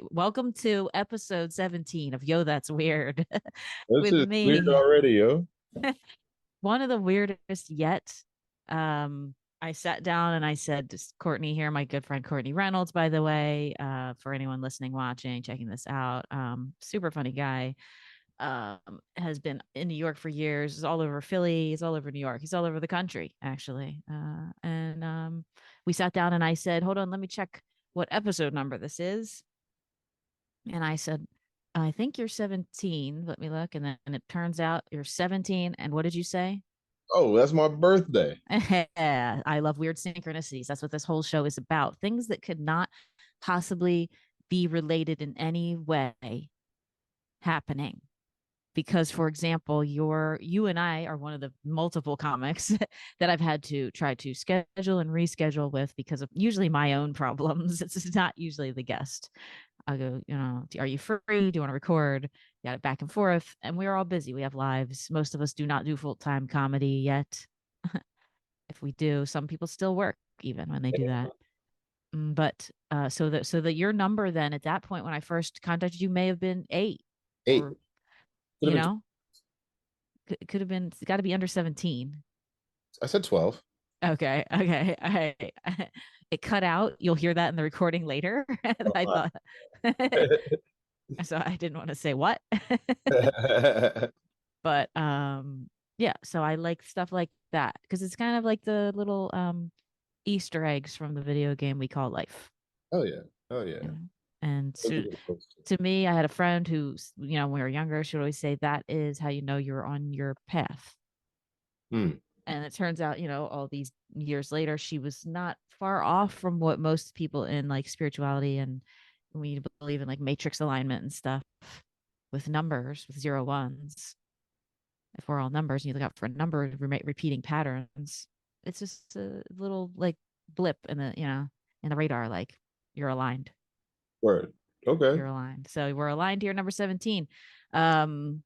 Welcome to episode 17 of Yo, That's Weird This with is weird me. already, yo. One of the weirdest yet. I sat down and I said, just Courtney here, my good friend Courtney Reynolds, by the way, for anyone listening, watching, checking this out. Super funny guy. Has been in New York for years, is all over Philly, he's all over New York, he's all over the country, actually. And We sat down and I said, hold on, let me check what episode number this is. And I said, I think you're 17. Let me look. And then it turns out you're 17. And what did you say? Oh, that's my birthday. I love weird synchronicities. That's what this whole show is about. Things that could not possibly be related in any way happening. Because, for example, you and I are one of the multiple comics that I've had to try to schedule and reschedule with because of usually my own problems. It's not usually the guest. I'll go, are you free? Do you want to record? Got it back and forth. And we're all busy. We have lives. Most of us do not do full time comedy yet. If we do, some people still work even when they do that. But so that your number then at that point when I first contacted you may have been 8 Eight. or, Could you have been. know, could have been, it's got to be under 17. I said 12. Okay. Okay. All right. It cut out. You'll hear that in the recording later. I Oh, thought, so I didn't want to say what. my. But yeah, so I like stuff like that because it's kind of like the little Easter eggs from the video game we call life. Oh yeah. Oh You yeah. know? And Those are to, good books, too. to me, I had a friend who, when we were younger, she would always say that is how you know you're on your path. Hmm. And it turns out, all these years later, she was not far off from what most people in like spirituality and we believe in like matrix alignment and stuff with numbers, with zero ones. If we're all numbers and you look out for a number repeating patterns, it's just a little like blip in the radar, like you're aligned. Word. Okay. You're aligned. So we're aligned here, number 17. Um,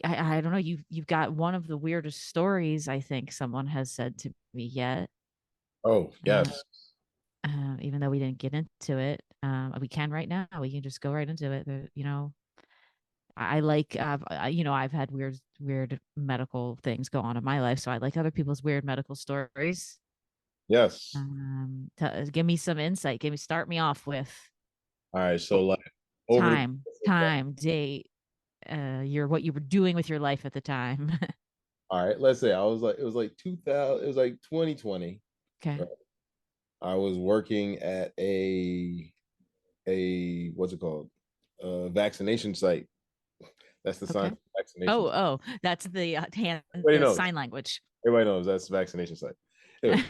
I don't know. You've got one of the weirdest stories I think someone has said to me yet. Oh Uh, yes. even though we didn't get into it, we can right now. We can just go right into it. I like I've had weird medical things go on in my life, so I like other people's weird medical stories. Yes. Give me some insight. Start me off with All right. So like over the time, date, what you were doing with your life at the time. all right, let's say it was like 2000, it was like 2020. Okay. Right? I was working at a what's it called? Vaccination site. That's the sign Okay. for vaccination. Oh, that's Everybody the knows. sign language. Everybody knows that's the vaccination site. Anyway,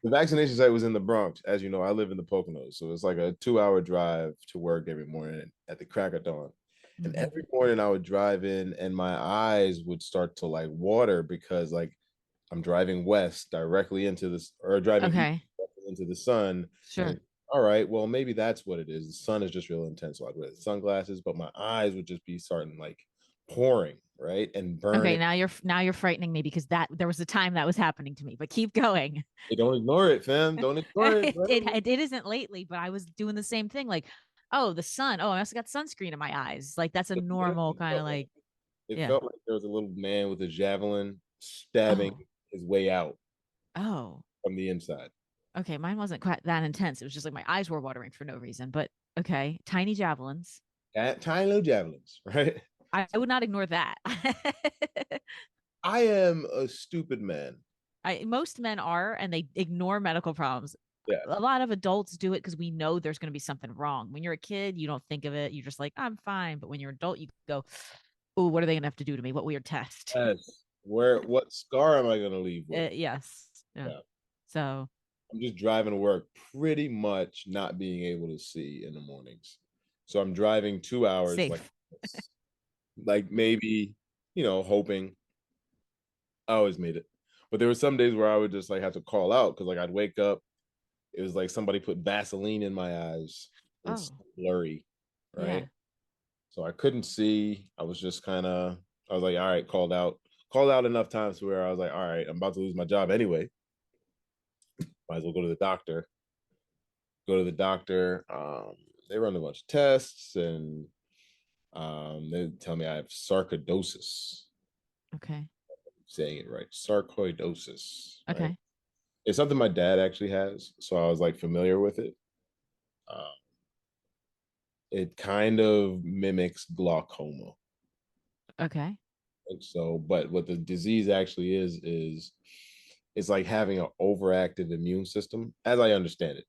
the vaccination site was in the Bronx. As you know, I live in the Poconos, so it's like a 2 hour drive to work every morning at the crack of dawn. And every Mhm. morning I would drive in, and my eyes would start to like water because like I'm driving west directly into this, or driving east Okay. into the sun. Sure. And all right, well maybe that's what it is. The sun is just real intense, so I'd wear the sunglasses, but my eyes would just be starting like pouring, right, and Okay, burning. now you're frightening me because that there was a time that was happening to me, but keep going. Hey, don't ignore it, fam. Don't ignore it, it, bro. it isn't lately, but I was doing the same thing. Like, oh, the sun. Oh, I also got sunscreen in my eyes. Like that's a normal kind of like, It yeah. felt like there was a little man with a javelin stabbing Oh, his way out oh. from the inside. Okay, mine wasn't quite that intense. It was just like my eyes were watering for no reason. But okay, tiny javelins. Tiny little javelins, right? I would not ignore that. I am a stupid man. Most men are, and they ignore medical problems. Yeah. A lot of adults do it because we know there's going to be something wrong. When you're a kid, you don't think of it. You're just like, I'm fine. But when you're an adult, you go, oh, what are they going to have to do to me? What weird test? Yes. What scar am I going to leave with? Yes. Yeah. Yeah. So I'm just driving to work, pretty much not being able to see in the mornings. So I'm driving 2 hours, safe. like maybe, hoping. I always made it. But there were some days where I would just like have to call out because like I'd wake up, it was like somebody put Vaseline in my eyes. It was Oh, blurry, right? yeah. So I couldn't see. I was just kind of, I was like, all right, called out. Called out enough times to where I was like, all right, I'm about to lose my job anyway. Might as well go to the doctor. Go to the doctor. they run a bunch of tests, and they tell me I have sarcoidosis. Okay. Saying it right, sarcoidosis, right? Okay. It's something my dad actually has, so I was like familiar with it. Um, it kind of mimics glaucoma. Okay. And so, but what the disease actually is it's like having an overactive immune system, as I understand it.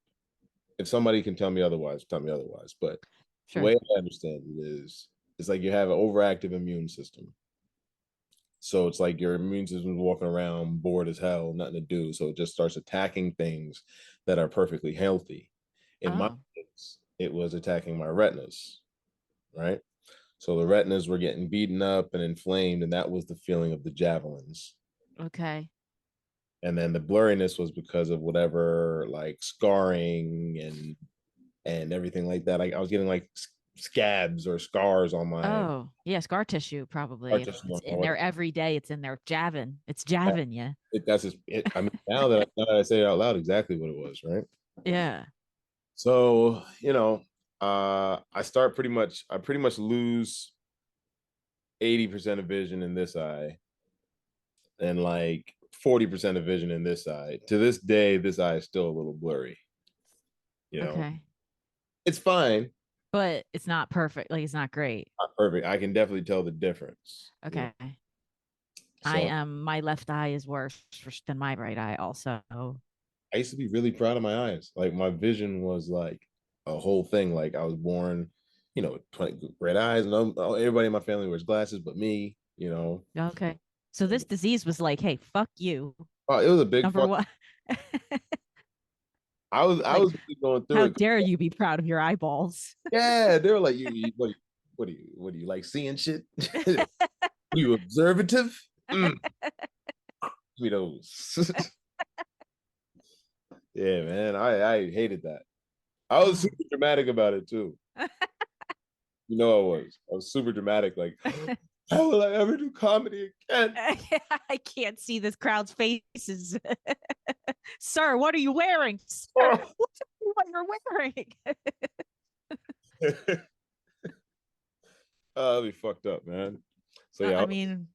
If somebody can tell me otherwise, tell me otherwise. But the Sure. way I understand it is, it's like you have an overactive immune system. So it's like your immune system's walking around bored as hell, nothing to do. So it just starts attacking things that are perfectly healthy. In my Oh, case, it was attacking my retinas, right? So the retinas were getting beaten up and inflamed, and that was the feeling of the javelins. okay. And then the blurriness was because of whatever like scarring and everything like that. I was getting like scabs or scars on my Oh, yeah, scar tissue probably. arches. It's in there every day. It's in there jabbing. It's jabbing you. That's just it. I mean, now that I say it out loud, exactly what it was, right? Yeah. So I pretty much lose 80% of vision in this eye and like 40% of vision in this eye. To this day, this eye is still a little blurry. You know, Okay. it's fine, But it's not perfect. Like it's not great. not perfect. I can definitely tell the difference. You know, Okay. I so am my left eye is worse than my right eye also. I used to be really proud of my eyes. Like my vision was like a whole thing. Like I was born, 20 red eyes, and everybody in my family wears glasses, but me. Okay. So this disease was like, hey, fuck you. Oh, it was a big Number fuck. one. I Like, was really going through how it. dare you be proud of your eyeballs? Yeah, they were like, what do you like seeing shit? Are you observative? Mm, give me those. Yeah, man, I hated that. I was super dramatic about it too. I was super dramatic. Like, how will I ever do comedy again? I can't see this crowd's faces. Sir, what are you wearing? Sir, what you're wearing? That'd be fucked up, man. So yeah, I mean,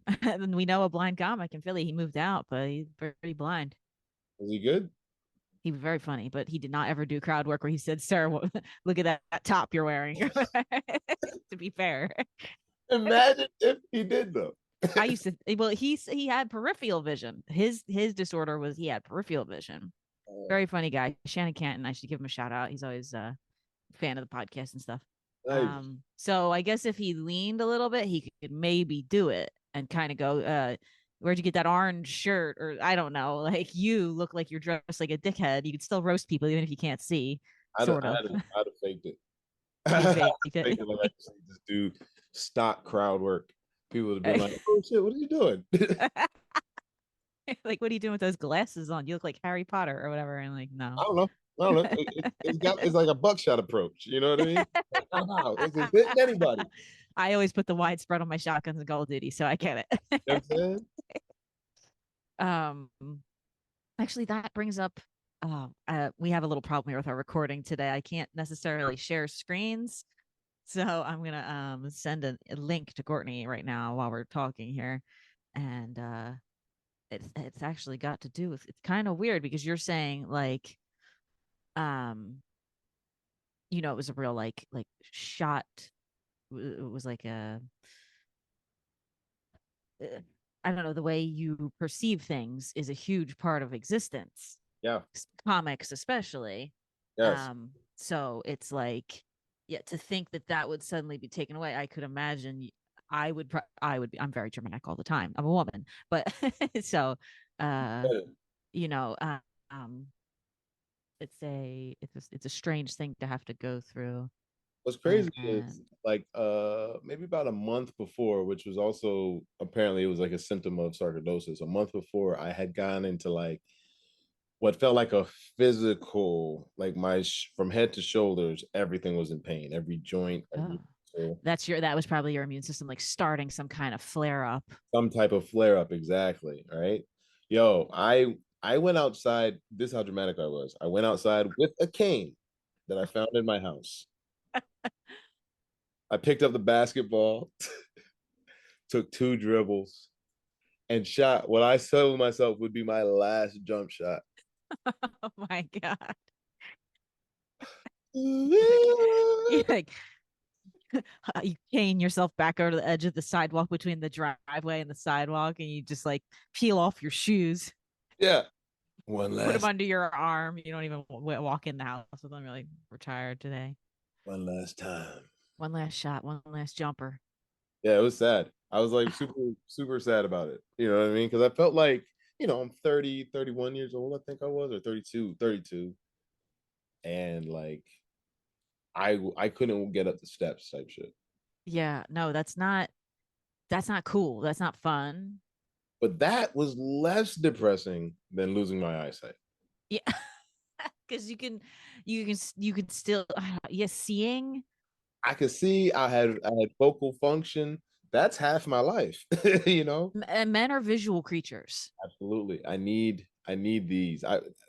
we know a blind comic in Philly. He moved out, but he's very blind. was he good? He was very funny, but he did not ever do crowd work where he said, "Sir, look at that top you're wearing." To be fair, Imagine if he did though. I used to. Well, he had peripheral vision. His disorder was he had peripheral vision. Very funny guy, Shannon Canton. I should give him a shout out. He's always a fan of the podcast and stuff. Nice. So I guess if he leaned a little bit, he could maybe do it and kind of go, where'd you get that orange shirt? Or I don't know. Like you look like you're dressed like a dickhead. You could still roast people even if you can't see, sort of. I'd have faked it. You I'd faked faked it. it like I just do stock crowd work. People would have been like, "Oh shit, what are you doing?" Like, what are you doing with those glasses on? You look like Harry Potter or whatever. And like, I no. don't know. I don't know. It's like a buckshot approach. You know what I mean? It's just hitting anybody. I always put the widespread on my shotguns and Call of Duty, so I get You know what I'm it. saying? um, Actually, that brings up we have a little problem here with our recording today. I can't necessarily share screens, so I'm gonna send a link to Courtney right now while we're talking here, and it's actually got to do with it's kind of weird because you're saying like um it was a real like shot. It was like a uh, I don't know, the way you perceive things is a huge part of existence, Yeah. comics especially. Yes. So it's like, yeah, to think that that would suddenly be taken away, I could imagine I would be, I'm very dramatic all the time. I'm a woman, but so, uh, you know, um, it's a strange thing to have to go through. What's crazy is And like maybe about a month before, which was also apparently it was like a symptom of sarcoidosis. A month before, I had gone into like what felt like a physical, like from head to shoulders, everything was in pain, every joint, every oh, muscle, that was probably your immune system like starting some kind of flare up. some type of flare up. Exactly. Right. Yo, I went outside. This is how dramatic I was. I went outside with a cane that I found in my house. I picked up the basketball, took two dribbles, and shot what I told myself would be my last jump shot. Oh my God. Like, Yeah, you like you cane yourself back over the edge of the sidewalk between the driveway and the sidewalk, and you just like peel off your shoes, one put them last, under your arm. You don't even walk in the house with them. You're like, we're tired today. one last time. One last shot, one last jumper. Yeah, it was sad. I was like super, super sad about it. You know what I mean? Because I felt like, I'm 30, 31 years old, I think I was, or 32, 32. And like I couldn't get up the steps type shit. Yeah, no, that's not cool. That's not fun. But that was less depressing than losing my eyesight. Yeah, because you can still yeah, seeing. I could see I had vocal function. That's half my life, you know? And men are visual creatures. Absolutely. I need these.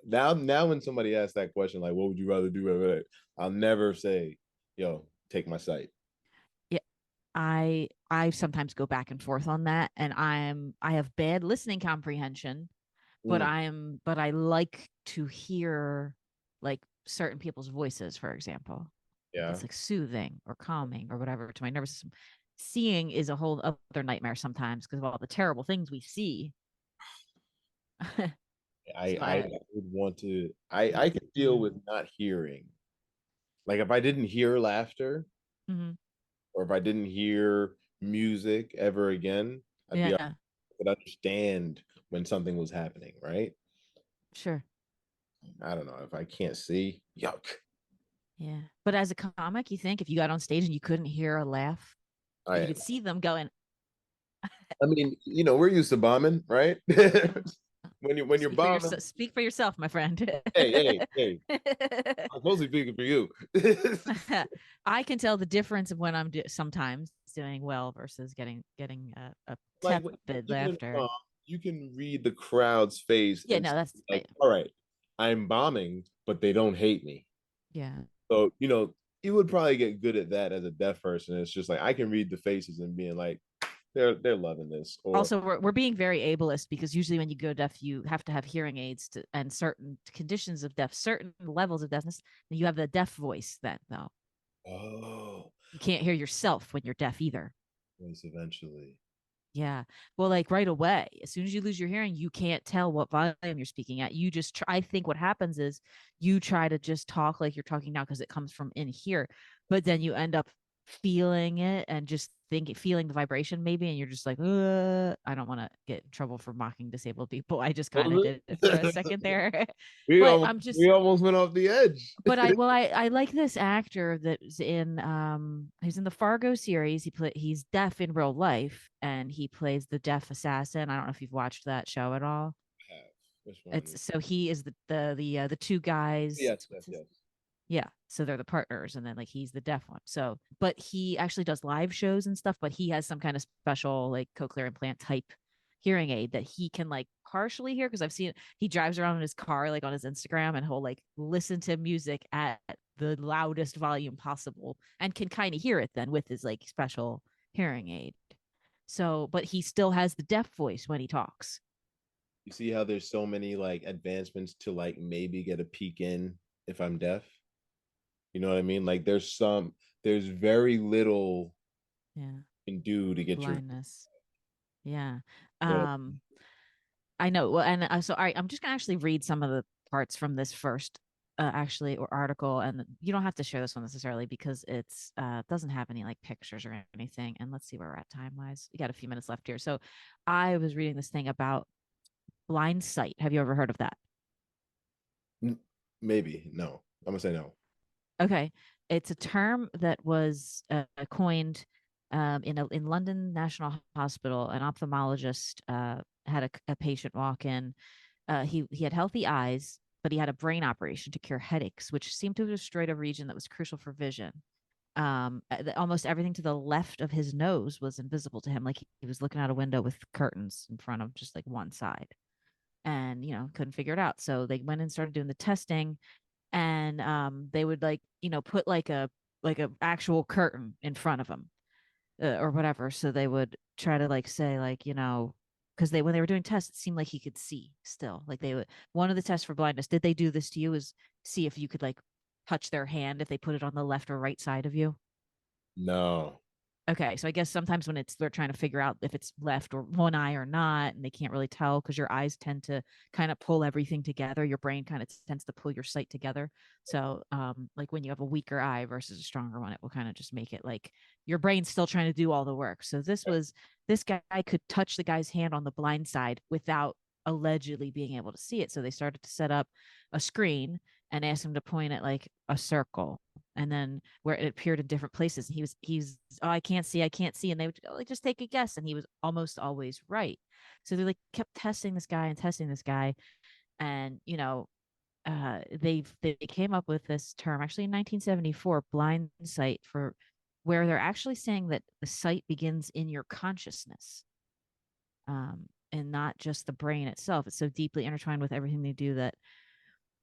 Now when somebody asks that question, like, what would you rather do? I'll never say, yo, take my sight. Yeah, I sometimes go back and forth on that, and I have bad listening comprehension, but Mm, I like to hear like certain people's voices, for example. Like yeah. it's like soothing or calming or whatever to my nervous system. Seeing is a whole other nightmare sometimes because of all the terrible things we see. I So I I would want to I could deal yeah. with not hearing. Like if I didn't hear laughter Hmm. or if I didn't hear music ever again, I'd be I Yeah, could understand when something was happening, right? sure. I don't know if I can't see. Yuck. Yeah. But as a comic, you think if you got on stage and you couldn't hear a laugh, like you I could see them going, I mean, we're used to bombing, right? When you're bombing, speak for yourself, my friend. hey, hey, hey, I'm mostly speaking for you. I can tell the difference of when sometimes doing well versus getting a Like tepid even in a laughter. bomb, you can read the crowd's face Yeah, and no, that's like, all right, I'm bombing, but they don't hate me. yeah. So, you would probably get good at that as a deaf person. It's just like I can read the faces and being like, they're loving this. Or Also, we're being very ableist because usually when you go deaf, you have to have hearing aids and certain conditions of deaf, certain levels of deafness. And you have the deaf voice then, though. oh, You can't hear yourself when you're deaf either. voice eventually. Yeah. Well, like right away, as soon as you lose your hearing, you can't tell what volume you're speaking at. You just try, I think what happens is you try to just talk like you're talking now because it comes from in here, but then you end up feeling it and just feeling the vibration maybe, and you're just like, I don't want to get in trouble for mocking disabled people. I just kind of Was did it for a it? second there. we But almost I'm just we almost went off the edge. I like this actor that's in he's in the Fargo series. He's deaf in real life and he plays the deaf assassin. I don't know if you've watched that show at all. Which one? It's so he is the two guys. Yes, What's yes, his yes. Yeah, so they're the partners and then like he's the deaf one. So but he actually does live shows and stuff, but he has some kind of special like cochlear implant type hearing aid that he can like partially hear because I've seen he drives around in his car like on his Instagram and he'll like listen to music at the loudest volume possible and can kind of hear it then with his like special hearing aid. So, but he still has the deaf voice when he talks. You see how there's so many like advancements to like maybe get a peek in if I'm deaf. You know what I mean? Like there's very little Yeah, you can do to get your blindness. Yeah. so Um I know. Well, and so I'm just gonna actually read some of the parts from this first, actually, or article, and you don't have to share this one necessarily because it's doesn't have any like pictures or anything. And let's see where we're at time wise. We got a few minutes left here. So, I was reading this thing about blind sight. Have you ever heard of that? maybe no. I'm gonna say no. Okay, it's a term that was coined in London National Hospital. An ophthalmologist had a patient walk in. He had healthy eyes, but he had a brain operation to cure headaches, which seemed to have destroyed a region that was crucial for vision. Almost everything to the left of his nose was invisible to him, like he was looking out a window with curtains in front of just like one side, and couldn't figure it out. So they went and started doing the testing, and they would like put like like a actual curtain in front of them, or whatever. So they would try to like say like, because they when they were doing tests, it seemed like he could see still. Like they would one of the tests for blindness, did they do this to you? Is see if you could like touch their hand if they put it on the left or right side of you. No. Okay, so I guess sometimes when it's they're trying to figure out if it's left or one eye or not, and they can't really tell because your eyes tend to kind of pull everything together. Your brain kind of tends to pull your sight together. So, like when you have a weaker eye versus a stronger one, it will kind of just make it like your brain's still trying to do all the work. So this guy could touch the guy's hand on the blind side without allegedly being able to see it. So they started to set up a screen and asked him to point at like a circle, and then where it appeared in different places. He's oh, I can't see, and they would go, like, just take a guess, and he was almost always right. So they like kept testing this guy and testing this guy, and they came up with this term actually in 1974, blind sight, for where they're actually saying that the sight begins in your consciousness, and not just the brain itself. It's so deeply intertwined with everything they do that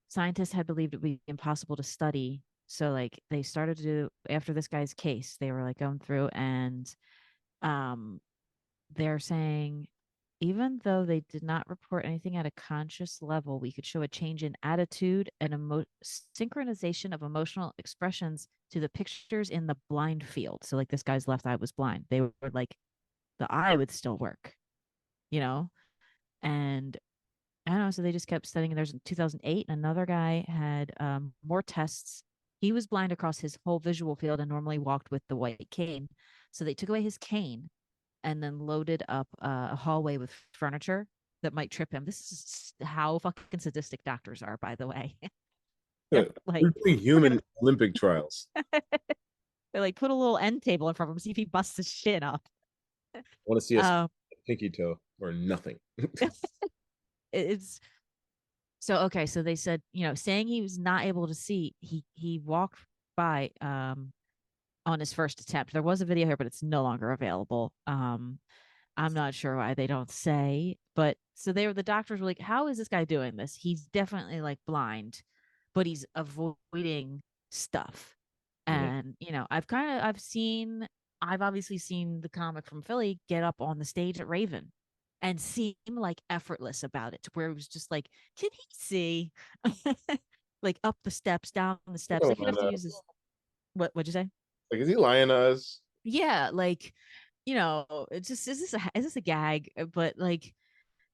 scientists had believed it would be impossible to study. So like they started to do after this guy's case, they were like going through and um they're saying even though they did not report anything at a conscious level, we could show a change in attitude and synchronization of emotional expressions to the pictures in the blind field. So like this guy's left eye was blind. They were like the eye would still work, you know? And I don't know. So they just kept studying. There's in 2008, another guy had more tests. He was blind across his whole visual field and normally walked with the white cane. So they took away his cane and then loaded up a hallway with furniture that might trip him. This is how fucking sadistic doctors are, by the way. They're We're like, doing we're gonna human Olympic trials. they like put a little end table in front of him, see if he busts his shin up. I want to see us Uh, pinky toe or nothing. it's so okay. So they said, saying he was not able to see, he walked by on his first attempt. There was a video here, but it's no longer available. I'm not sure why they don't say, but so the doctors were like, how is this guy doing this? He's definitely like blind, but he's avoiding stuff. Mhm. And, I've obviously seen the comic from Philly get up on the stage at Raven and seem like effortless about it, to where it was just like, can he see? Like up the steps, down the steps. Like he'd have to use his, what'd you say? Like, is he lying to us? Yeah, like, it's just is this a gag? But like,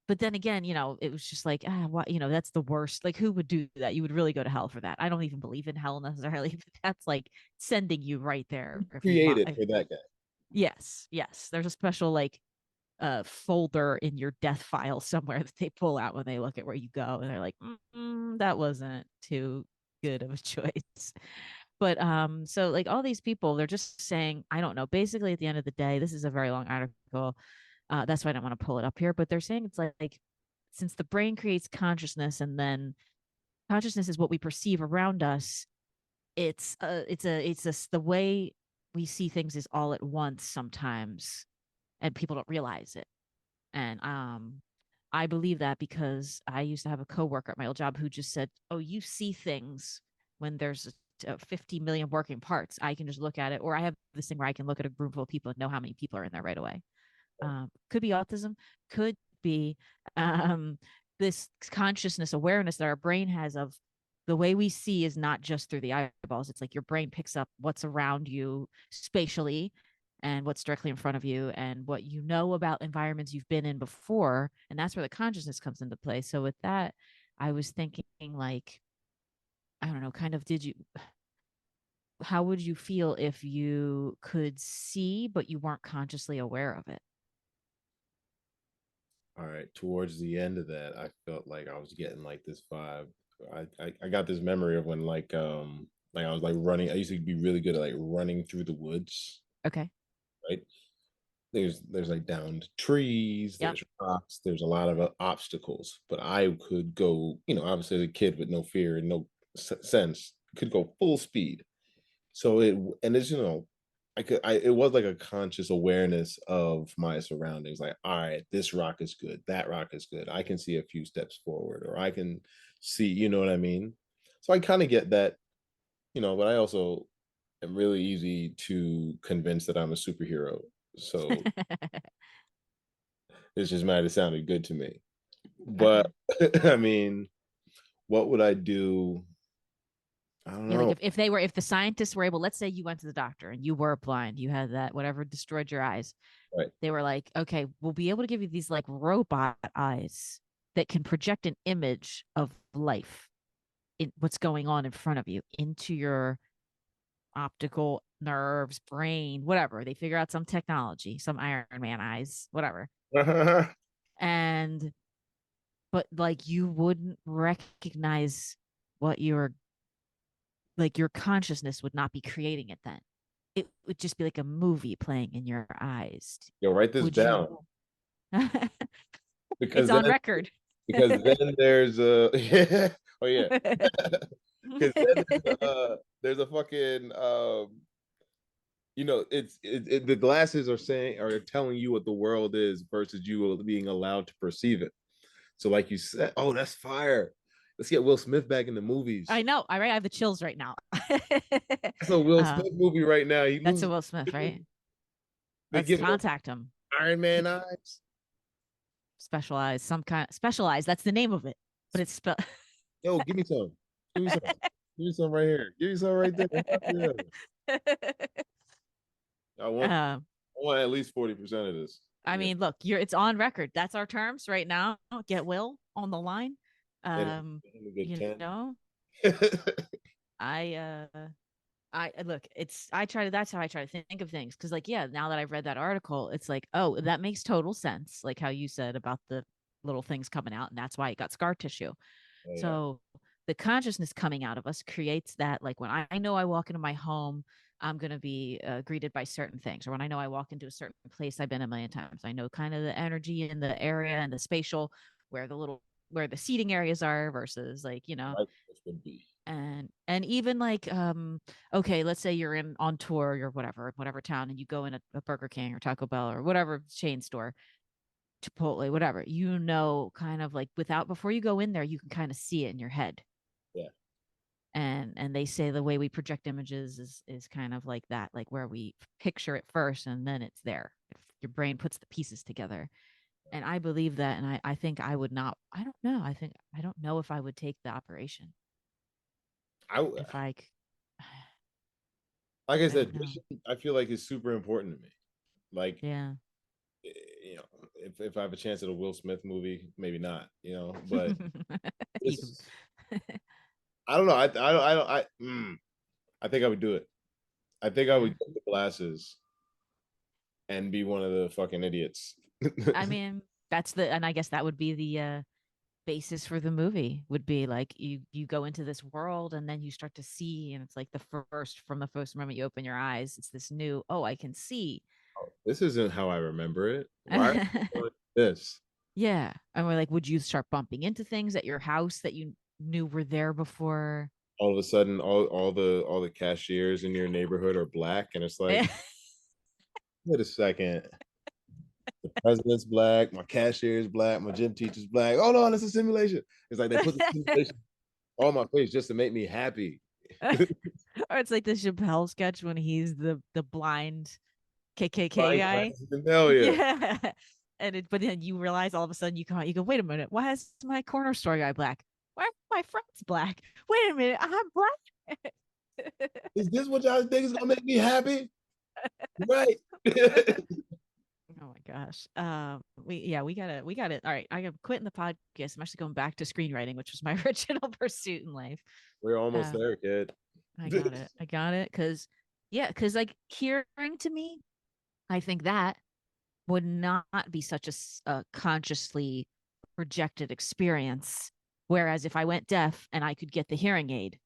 but then again, it was just like, what, that's the worst. Like, who would do that? You would really go to hell for that. I don't even believe in hell necessarily, but that's like sending you right there if you Created lie. for that guy. Yes, yes. There's a special like folder in your death file somewhere that they pull out when they look at where you go, and they're like, that wasn't too good of a choice. But so like all these people, they're just saying, I don't know. Basically, at the end of the day, this is a very long article. That's why I don't want to pull it up here. But they're saying it's like since the brain creates consciousness, and then consciousness is what we perceive around us. It's the way we see things is all at once sometimes, and people don't realize it. And I believe that because I used to have a coworker at my old job who just said, "Oh, you see things when there's 50 million working parts. I can just look at it, or I have this thing where I can look at a room full of people and know how many people are in there right away." Could be autism, could be um, this consciousness awareness that our brain has of the way we see is not just through the eyeballs. It's like your brain picks up what's around you spatially and what's directly in front of you and what you know about environments you've been in before. And that's where the consciousness comes into play. So with that, I was thinking like, I don't know, kind of how would you feel if you could see, but you weren't consciously aware of it? All right. Towards the end of that, I felt like I was getting like this vibe. I got this memory of when like I was like running. I used to be really good at like running through the woods, Okay. right? There's like downed trees, Yep. there's rocks, there's a lot of obstacles, but I could go, obviously as a kid with no fear and no sense, could go full speed. So and it's, it was like a conscious awareness of my surroundings. Like, all right, this rock is good, that rock is good. I can see a few steps forward, or I can see, you know what I mean? So I kind of get that, but I also am really easy to convince that I'm a superhero. So it's just might have sounded good to me. But Okay. I mean, what would I do? I don't Yeah, like know. if the scientists were able, let's say you went to the doctor and you were blind, you had that whatever destroyed your eyes. Right. They were like, okay, we'll be able to give you these like robot eyes that can project an image of life in what's going on in front of you into your optical nerves, brain, whatever. They figure out some technology, some Iron Man eyes, whatever. And but like you wouldn't recognize what you're like your consciousness would not be creating it then. It would just be like a movie playing in your eyes. Yo, write this Would you? down It's because on then record. because then there's a yeah, oh yeah, because then there's a fucking the glasses are telling you what the world is versus you being allowed to perceive it. So like you said, oh, that's fire. Let's get Will Smith back in the movies. I know. I have the chills right now. That's a Will uh, Smith movie right now. He that's a moves. Will Smith, right? They Let's give him contact him. Iron Man eyes. Specialized, some kind specialized. That's the name of it, but it's Yo, give me some. Give me some. Give me some right here. Give me some right there. Yeah. I want um, I want at least 40% of this. I Yeah. mean, look, it's on record. That's our terms right now. Get Will on the line. And a good You 10. know, I I look, it's I try to that's how I try to think of things. Cause like, yeah, now that I've read that article, it's like, oh, that makes total sense. Like how you said about the little things coming out, and that's why it got scar tissue. Oh, yeah. So the consciousness coming out of us creates that. Like when I know I walk into my home, I'm going to be greeted by certain things. Or when I know I walk into a certain place I've been a million times, I know kind of the energy in the area and the spatial where the seating areas are versus like, Like this would be. and even like okay, let's say you're in on tour or whatever town, and you go in a Burger King or Taco Bell or whatever chain store, Chipotle, whatever, kind of like without before you go in there, you can kind of see it in your head. Yeah. And they say the way we project images is kind of like that, like where we picture it first and then it's there. If your brain puts the pieces together. And I believe that, and I think I would not. I don't know. I don't know if I would take the operation I if I. like I I don't said, know. vision, I feel like is super important to me. Like, Yeah. you know, if I have a chance at a Will Smith movie, maybe not, but You can- it's I don't know. I think I would do it. I think I yeah. would get the glasses and be one of the fucking idiots. I mean, that's the, and I guess that would be the basis for the movie would be like you go into this world and then you start to see, and it's like from the first moment you open your eyes, it's this new, oh, I can see. This isn't how I remember it. Why are you doing this? Yeah. And we're like, would you start bumping into things at your house that you knew were there before? All of a sudden, all the cashiers in your neighborhood are black, and it's like, wait a second. The president's black, my cashier is black, my gym teacher's black. Oh no, it's a simulation. It's like they put the simulation on my face just to make me happy. Or it's like the Chappelle sketch when he's the blind KKK Fine guy. glasses and hell yeah. Yeah. But then you realize all of a sudden you come out, you go, wait a minute, why is my corner store guy black? Why are my friends black? Wait a minute, I'm black. Is this what y'all think is gonna make me happy? Right. Oh my gosh. We got it. All right. I am quitting the podcast. I'm actually going back to screenwriting, which was my original pursuit in life. We're almost Um, there, kid. I got it. I got it. Cause like hearing to me, I think that would not be such a consciously projected experience. Whereas if I went deaf and I could get the hearing aid,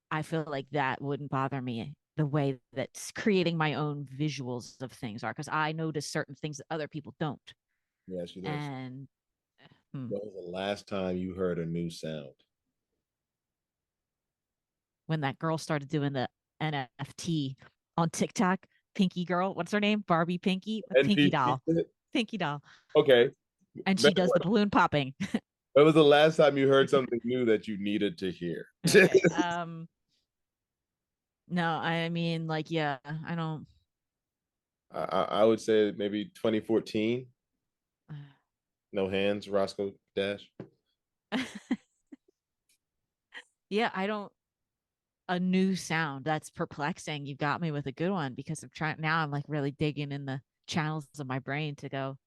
I feel like that wouldn't bother me the way that creating my own visuals of things are, because I notice certain things that other people don't. Yeah, she does. And When was the last time you heard a new sound? when that girl started doing the NFT on TikTok, Pinky Girl, what's her name? Barbie Pinky, Pinky NPC. Doll, Pinky Doll, Okay. and she does the balloon popping. When was the last time you heard something new that you needed to hear? Okay. No, I mean, like, yeah, I don't. I would say maybe 2014. No hands, Roscoe Dash. Yeah, I don't. A new sound that's perplexing. You got me with a good one because I'm trying now. I'm like really digging in the channels of my brain to go,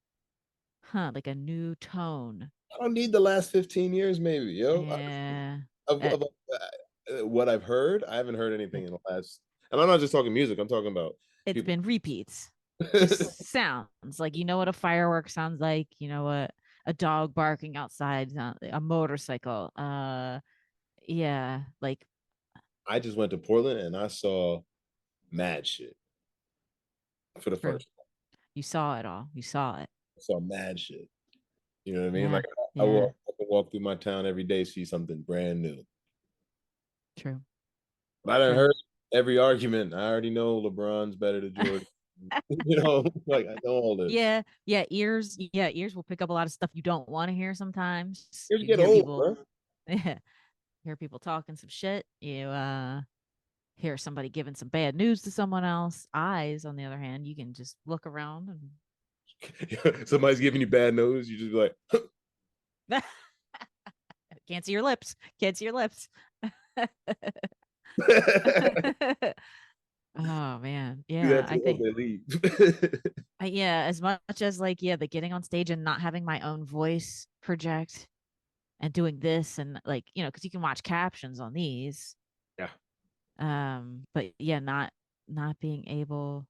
huh, like a new tone. I don't need the last 15 years, maybe, yo. Yeah, uh, Of what I've heard, I haven't heard anything in the last. And I'm not just talking music. I'm talking about it's people. been repeats, just sounds like you know what a firework sounds like. You know what a dog barking outside, a motorcycle. Yeah, like I just went to Portland and I saw mad shit for the true. first time. You saw it all. You saw it. I saw mad shit. You know what I mean? Yeah, Like yeah, I can walk through my town every day, see something brand new. true, But I done true. heard every argument. I already know LeBron's better than Jordan. You know, like I know all this. Yeah, yeah, ears will pick up a lot of stuff you don't want to hear sometimes. Ears You get hear old, people bro. yeah, hear people talking some shit. You hear somebody giving some bad news to someone else. Eyes, on the other hand, you can just look around Somebody's giving you bad news, you just be like, and can't see your lips. Can't see your lips. Oh man. do Yeah, that I to them, think they leave. yeah, as much as like yeah, the getting on stage and not having my own voice project and doing this and like, because you can watch captions on these. Yeah. But yeah, not being able,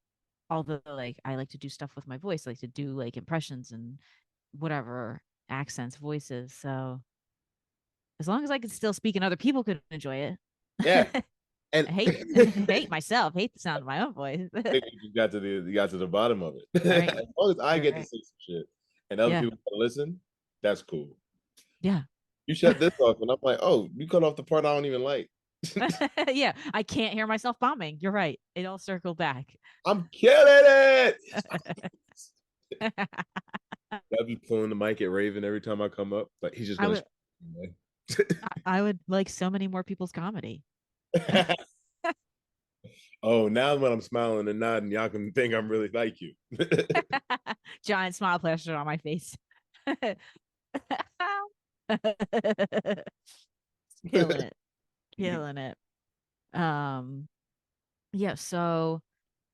although like I like to do stuff with my voice, I like to do like impressions and whatever accents, voices. So as long as I can still speak and other people could enjoy it. Yeah. I And hate myself, hate the sound of my own voice. you got to the bottom of it. Right. As long as I get to Right. say some shit and other Yeah. people can listen, that's cool. Yeah. You shut this off, and I'm like, oh, you cut off the part I don't even like. Yeah. I can't hear myself bombing. You're right. It all circled back. I'm killing it. I'll be pulling the mic at Raven every time I come up, but he's just I gonna. would I would like so many more people's comedy. Oh, now when I'm smiling and nodding, y'all can think I'm really like you. Giant smile plastered on my face. Killing it. Killing it. Um, yeah, so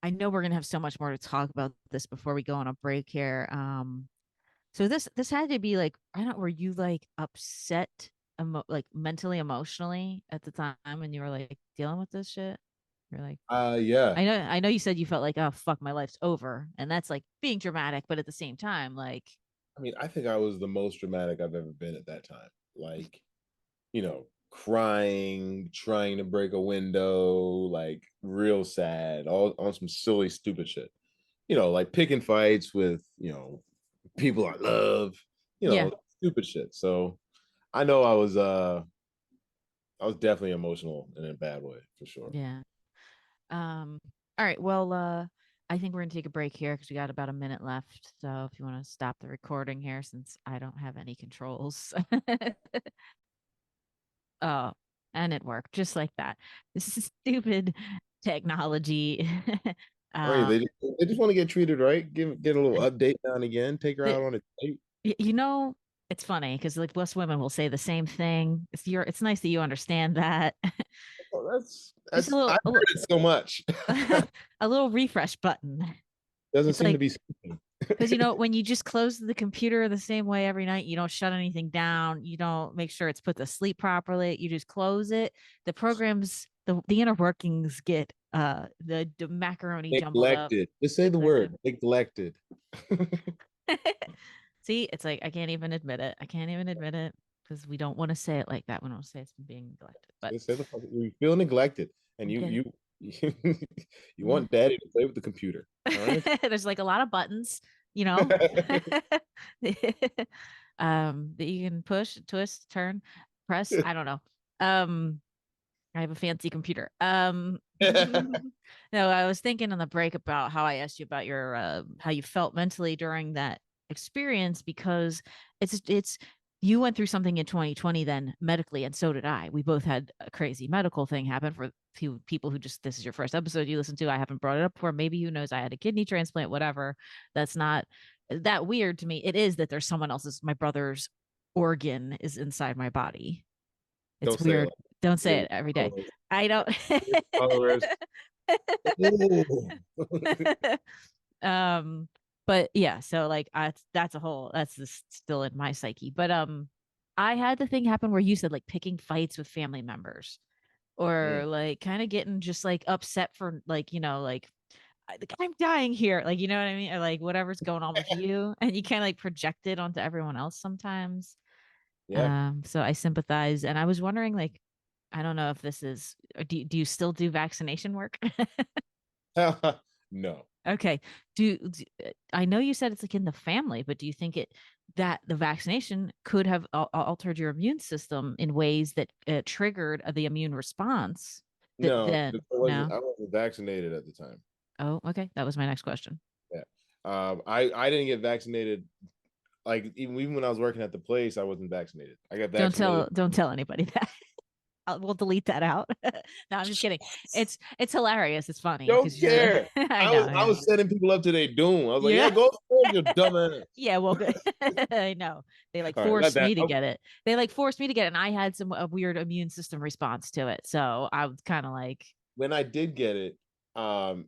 I know we're gonna have so much more to talk about this before we go on a break here. So this had to be like, I don't, were you like upset like mentally, emotionally at the time when you were like dealing with this shit? You're like, Yeah. I know you said you felt like, oh fuck, my life's over. And that's like being dramatic, but at the same time, like I mean, I think I was the most dramatic I've ever been at that time. Like, crying, trying to break a window, like real sad, all on some silly, stupid shit. Like picking fights with, people I love, yeah, stupid shit. So I know I was definitely emotional in a bad way for sure. yeah. All right. Well, I think we're gonna take a break here because we got about a minute left. So if you want to stop the recording here, since I don't have any controls. Oh, and it worked just like that. This is stupid technology. Right. uh, They just want to get treated right, get a little update now and again, take her the, out on a date. you know, it's funny because like most women will say the same thing. It's nice that you understand that. Oh, Just that's I've a heard little, it so much. a little refresh button. Doesn't It's seem to like be speaking. because when you just close the computer the same way every night, you don't shut anything down, you don't make sure it's put to sleep properly, you just close it. The programs, the inner workings get the macaroni jumbled up. Neglected. Just say the Neglected. word neglected. See, it's like I can't even admit it. I can't even admit it because we don't want to say it like that. We don't say it's being neglected. But Say you feel neglected, and I you get it. you you Yeah. want daddy to play with the computer. All right. There's like a lot of buttons, you know, that you can push, twist, turn, press. I don't know. Um, I have a fancy computer. No, I was thinking on the break about how I asked you about your how you felt mentally during that experience because it's you went through something in 2020 then medically, and so did I. We both had a crazy medical thing happen. For few people who just, this is your first episode you listen to, I haven't brought it up before. Maybe who knows, I had a kidney transplant, whatever. That's not that weird to me. It is that there's someone else's, my brother's organ is inside my body. It's Don't say it weird. like Don't that. say it every day. Followers. I don't. Followers. Ooh. um but yeah, so like that's a whole, that's just still in my psyche. But I had the thing happen where you said like picking fights with family members, Mm, or like kind of getting just like upset for like, like I'm dying here, like, you know what I mean, or like whatever's going on with you, and you kind of like project it onto everyone else sometimes. yeah. So I sympathize, and I was wondering, like, I don't know if this is, do you still do vaccination work? No. Okay. I know you said it's like in the family, but do you think it, that the vaccination could have altered your immune system in ways that triggered the immune response that No, then, I no? wasn't vaccinated at the time. Oh, okay. That was my next question. Yeah. I didn't get vaccinated. Like even when I was working at the place, I wasn't vaccinated. I got vaccinated. Don't tell anybody that. We'll delete that out. No, I'm just kidding. It's hilarious. It's funny Don't because you're. care. I know. I Yeah. was setting people up to their doom. I was like, Yeah. yeah, go upstairs, you dumbass. Yeah, well, good. I know. They like All right, let forced that. me to Oh, get it. They like forced me to get it, and I had some a weird immune system response to it. So I was kind of like, when I did get it, all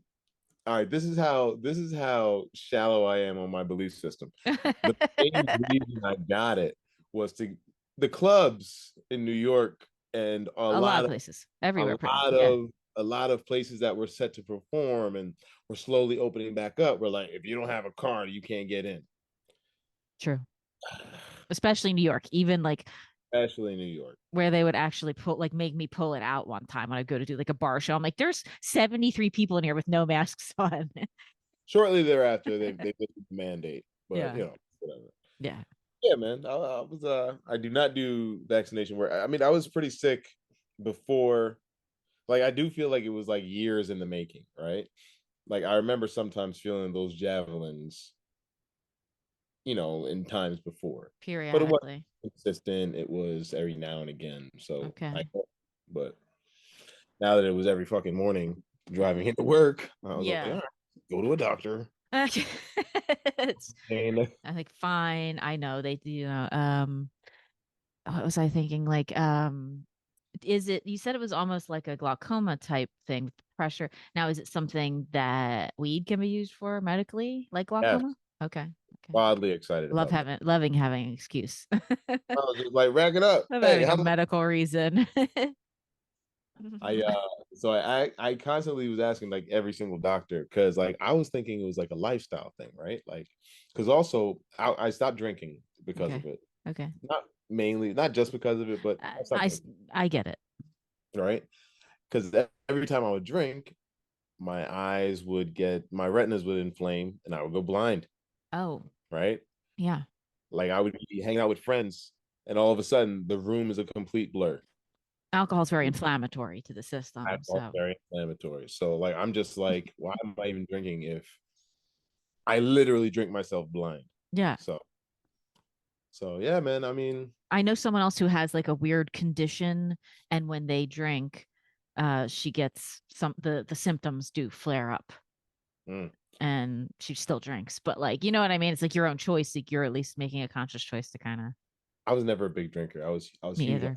right, this is how shallow I am on my belief system. The main reason I got it was to the clubs in New York and a lot of places, a everywhere, pretty much. lot Yeah, of a lot of places that were set to perform and were slowly opening back up were like, if you don't have a card, you can't get in. true. Especially New York, even like Especially New York. where they would actually pull, like, make me pull it out one time when I go to do like a bar show. I'm like, there's 73 people in here with no masks on. Shortly thereafter, they lifted the mandate, but Yeah, you know, whatever. yeah. Yeah, man. I was I do not do vaccination work. I mean, I was pretty sick before. Like I do feel like it was like years in the making, right? Like I remember sometimes feeling those javelins, in times before, but it wasn't Periodically. consistent. It was every now and again. So Okay. but now that it was every fucking morning driving into work, I was like, all Yeah. right, go to a doctor. It's, And I think fine. I know they do. What was I thinking? Like, is it, you said it was almost like a glaucoma type thing with pressure. Now, is it something that weed can be used for medically, like yes, glaucoma? Okay. Okay. wildly excited about that. Loving having an excuse. I was just like, rack it up. Of Hey, having a how medical reason. I so I constantly was asking like every single doctor because like I was thinking it was like a lifestyle thing, right? Like because also I stopped drinking because of Okay. it. Okay. Not mainly, not just because of it, but I, I I stopped drinking, I get it. right? Because every time I would drink, my retinas would inflame and I would go blind, Oh, right? yeah. Like I would be hanging out with friends and all of a sudden the room is a complete blur. Alcohol is very inflammatory to the system. Alcohol So, very inflammatory. So like I'm just like, why am I even drinking if I literally drink myself blind? yeah. So yeah, man. I mean, I know someone else who has like a weird condition, and when they drink, she gets some, the symptoms do flare up, mm, and she still drinks. But like, you know what I mean? It's like your own choice. Like you're at least making a conscious choice to kind of, I was never a big drinker. I was me huge, either.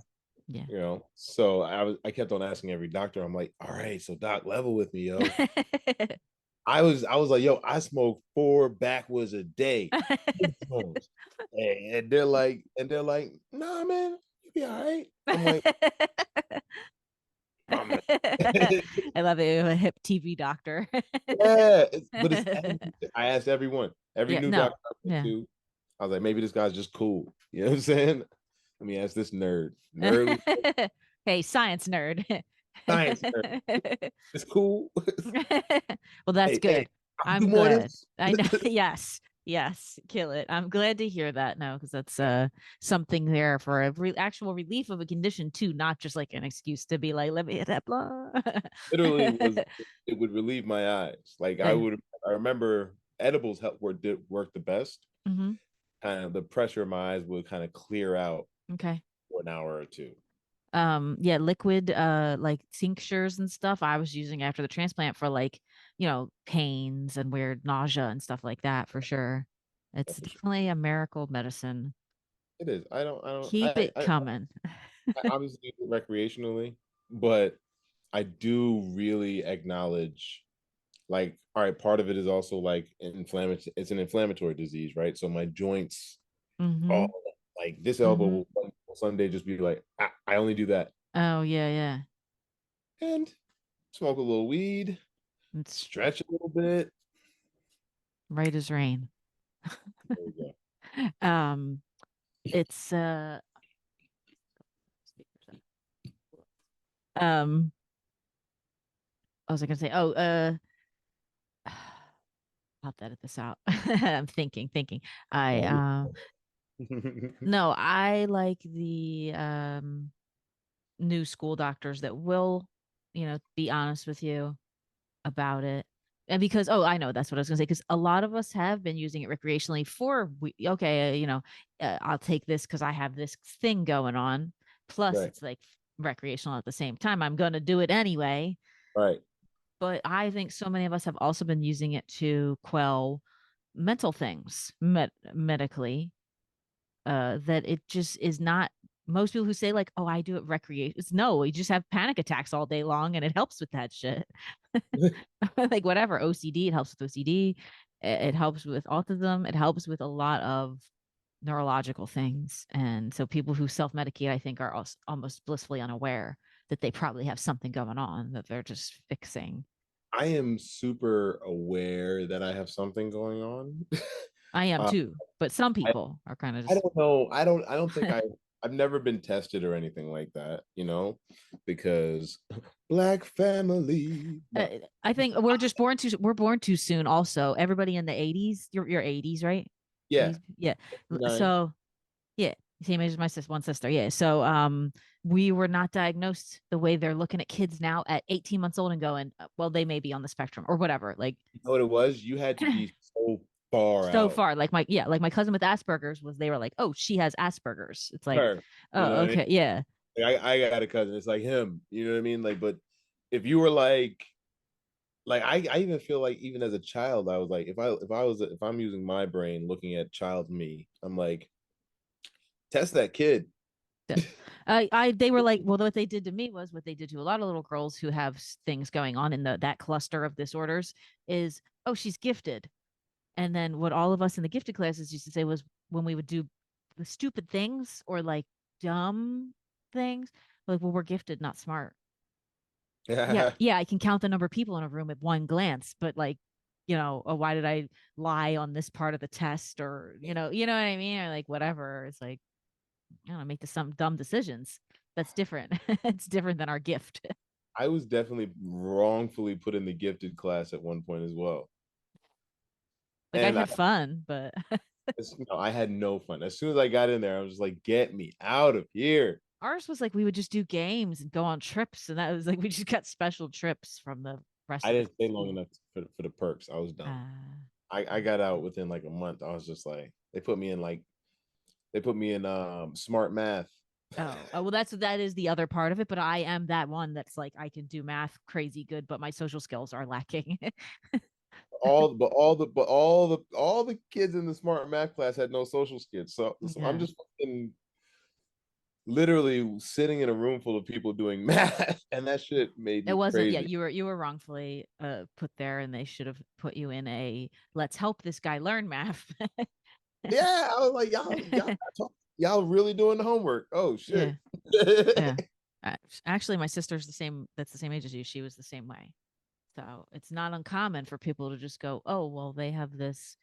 Yeah. So I kept on asking every doctor. I'm like, all right, so doc, level with me, yo. I was like, yo, I smoke 4 backwoods a day. And they're like, nah, man, you be all right. I'm like, oh, man. I love it. A hip TV doctor. Yeah, but it's I asked everyone, every Yeah, new no. doctor I went Yeah. to, I was like, maybe this guy's just cool. You know what I'm saying? Let me ask this nerd. Nerd Hey, science nerd. science nerd. It's cool. Well, that's Hey, hey, good. I can do I'm more of glad. this. I know. Yes. Yes. Kill it. I'm glad to hear that. No, because that's something there for a actual relief of a condition too, not just like an excuse to be like, let me hit that blah. Literally was it would relieve my eyes. Like Yeah. I remember edibles help work the best. Hmm. kind of the pressure in my eyes would kind of clear out Okay. for an hour or two. Yeah, liquid like tinctures and stuff I was using after the transplant for like, pains and weird nausea and stuff like that for sure. Yeah, It's for sure. definitely a miracle medicine. It is. I don't, Keep it I coming. obviously use it recreationally, but I do really acknowledge, like, all right, part of it is also like inflammatory. It's an inflammatory disease, right? So my joints, Mm-hmm. oh, like this elbow Mm-hmm. will Sunday just be like, I only do that, Oh yeah, yeah. and smoke a little weed, It's stretch a little bit. right as rain. There we go. Um, it's um, what was I gonna say? Oh, I'll have to edit this out. I'm thinking. I Oh, no, I like the new school doctors that will, be honest with you about it. And because, oh, I know that's what I was gonna say. Because a lot of us have been using it recreationally for okay, I'll take this because I have this thing going on. Plus, right, it's like recreational at the same time. I'm gonna do it anyway. right. But I think so many of us have also been using it to quell mental things medically, that it just is not. Most people who say like, oh, I do it recreation, it's no, you just have panic attacks all day long and it helps with that shit. Like whatever, OCD, it helps with OCD, it helps with autism, it helps with a lot of neurological things. And so people who self-medicate, I think, are also almost blissfully unaware that they probably have something going on that they're just fixing. I am super aware that I have something going on. I am uh, too, but some I, people are kind of I just don't know. I don't think I've never been tested or anything like that, because black family. No. I think we're born too soon. Also, everybody in the 80s, you're 80s, right? Yeah. 80s, yeah. Nine. So yeah, same age as my one sister. Yeah. So we were not diagnosed the way they're looking at kids now at 18 months old and going, well, they may be on the spectrum or whatever. Like You know what it was? You had to be so far so out. far, like my cousin with Asperger's was, they were like, oh, she has Asperger's. It's like, Her. You know oh, what I mean? okay, yeah. Like, I got a cousin. It's like him. You know what I mean? Like, but if you were like I even feel like even as a child, I was like, if I'm using my brain looking at child me, I'm like, test that kid. Yeah. They were like, well, what they did to me was what they did to a lot of little girls who have things going on in that cluster of disorders is, oh, she's gifted. And then what all of us in the gifted classes used to say was, when we would do the stupid things or like dumb things, like, well, we're gifted, not smart. Yeah, Yeah. yeah, I can count the number of people in a room at one glance, but like, oh, why did I lie on this part of the test, or what I mean, or like whatever. It's like, I don't know, make some dumb decisions. That's different. It's different than our gift. I was definitely wrongfully put in the gifted class at one point as well. Like I And had fun, but I had no fun. As soon as I got in there, I was just like, get me out of here. ours was like we would just do games and go on trips, and that was like we just got special trips from the rest I of the didn't stay long school. enough for the perks. I was done. Uh, I got out within like a month. I was just like, they put me in smart math. well, that is the other part of it. But I am that one that's like I can do math crazy good, but my social skills are lacking. All the kids in the smart math class had no social skills. So I'm Yeah. just literally sitting in a room full of people doing math, and that shit made It me wasn't, yeah, crazy. you were wrongfully put there, and they should have put you in a let's help this guy learn math. Yeah, I was like, y'all really doing the homework? Oh Yeah. shit. Yeah. Actually, my sister's the same, that's the same age as you. She was the same way. So it's not uncommon for people to just go, oh, well, they have this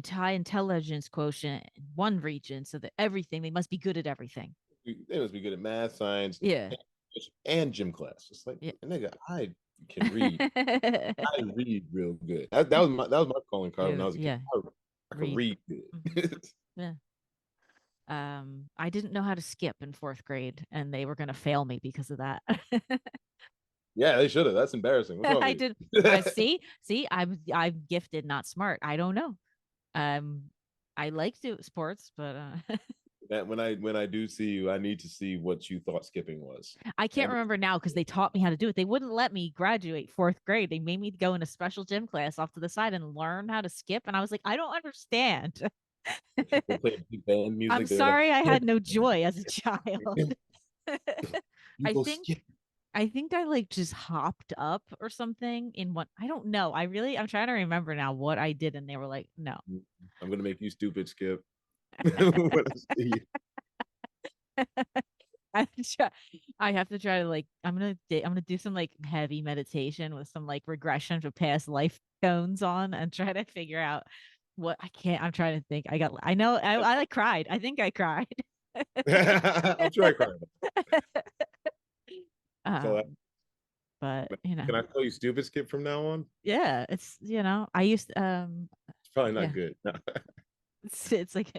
high intelligence quotient in one region, so that everything, they must be good at everything. They must be good at math, science, Yeah. and gym class. It's like, Yeah. nigga, I can read. I read real good. That was my calling card when I Yeah. was a kid. Yeah. I could Read. read Hmm. good. Yeah. I didn't know how to skip in fourth grade, and they were going to fail me because of that. Yeah, they should have. That's embarrassing. What's wrong I with did. you? See, I'm gifted, not smart. I don't know. Um, I like to sports, but That when I do see you, I need to see what you thought skipping was. I can't remember now because they taught me how to do it. They wouldn't let me graduate fourth grade. They made me go in a special gym class off to the side and learn how to skip. And I was like, I don't understand. They play big band I'm music. They're like, sorry I had no joy as a child. you I go think skip. I think I like just hopped up or something in what I don't know. I'm trying to remember now what I did, and they were like, no. I'm gonna make you stupid skip. When I see you. I have to try to like I'm gonna do some like heavy meditation with some like regression to past life tones on and try to figure out what I can't. I'm trying to think. I know I like cried. I think I cried. I'm sure I cried. So um, but can I call you stupid skip from now on? yeah, it's I used It's probably not yeah, good. it's like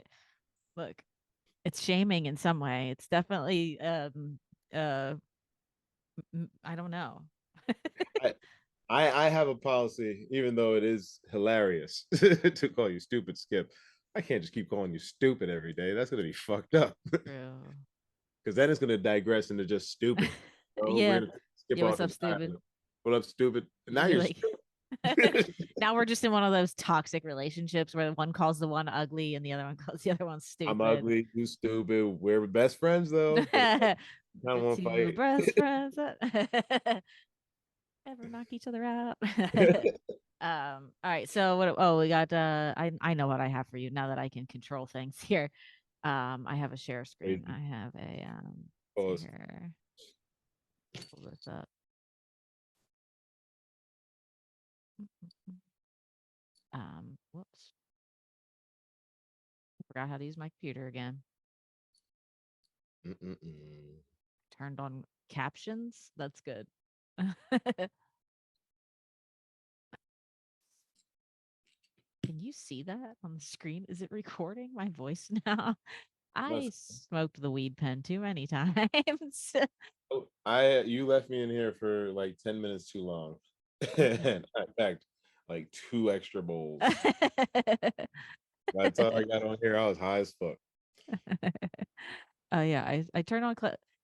look, it's shaming in some way. It's definitely uh I don't know. I, I have a policy, even though it is hilarious to call you stupid skip. I can't just keep calling you stupid every day. That's gonna be fucked up. True. Because then it's gonna digress into just stupid. So we're Yeah. gonna skip Yeah, what's off up, and stupid? what up, stupid? And now You're you're like stupid. now we're just in one of those toxic relationships where one calls the one ugly and the other one calls the other one I'm stupid. ugly, you stupid. We're best friends though, but it's like I don't The want to two fight. best friends that ever knock each other out. All right. So what we got I know what I have for you now that I can control things here. I have a share screen. Crazy. I have a let's see Pause. here. Pull this up. Whoops. I forgot how to use my computer again. Mm-mm-mm. Turned on captions. That's good. Can you see that on the screen? Is it recording my voice now? I Must- smoked the weed pen too many times. oh, I you left me in here for like 10 minutes too long. And I packed like 2 extra bowls. By the time I got on here, I was high as fuck. Oh yeah, I turned on.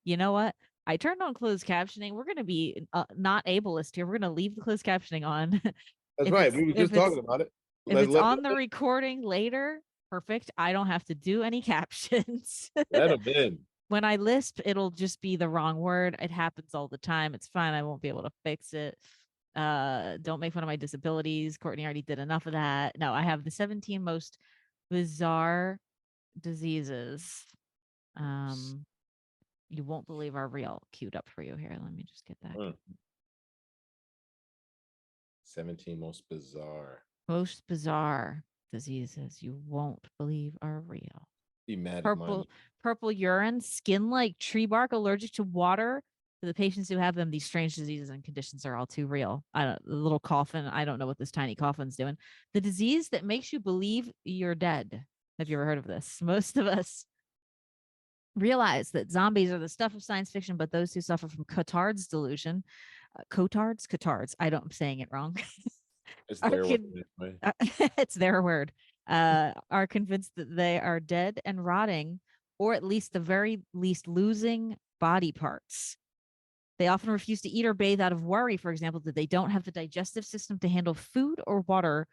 You know what? I turned on closed captioning. We're gonna be not ableist here. We're gonna leave the closed captioning on. That's if right. it's We were if just it's talking about it. if Let, it's let, on the recording later, perfect. I don't have to do any captions. let them in. When I lisp, it'll just be the wrong word. It happens all the time. It's fine. I won't be able to fix it. Don't make fun of my disabilities. Courtney already did enough of that. No, I have the 17 most bizarre diseases. Um, you won't believe are real. Queued up for you here. Let me just get that. 17 most bizarre. Most bizarre diseases you won't believe are real. Be mad at mine. Purple urine, skin like tree bark, allergic to water. For the patients who have them, these strange diseases and conditions are all too real. I don't, the little coffin. I don't know what this tiny coffin's doing. The disease that makes you believe you're dead. Have you ever heard of this? Most of us realize that zombies are the stuff of science fiction, but those who suffer from Cotard's delusion, Cotards. I'm saying it wrong. It's are their word. con- Anyway. it's their word. Are convinced that they are dead and rotting, or at least the very least losing body parts. They often refuse to eat or bathe out of worry, for example, that they don't have the digestive system to handle food or water,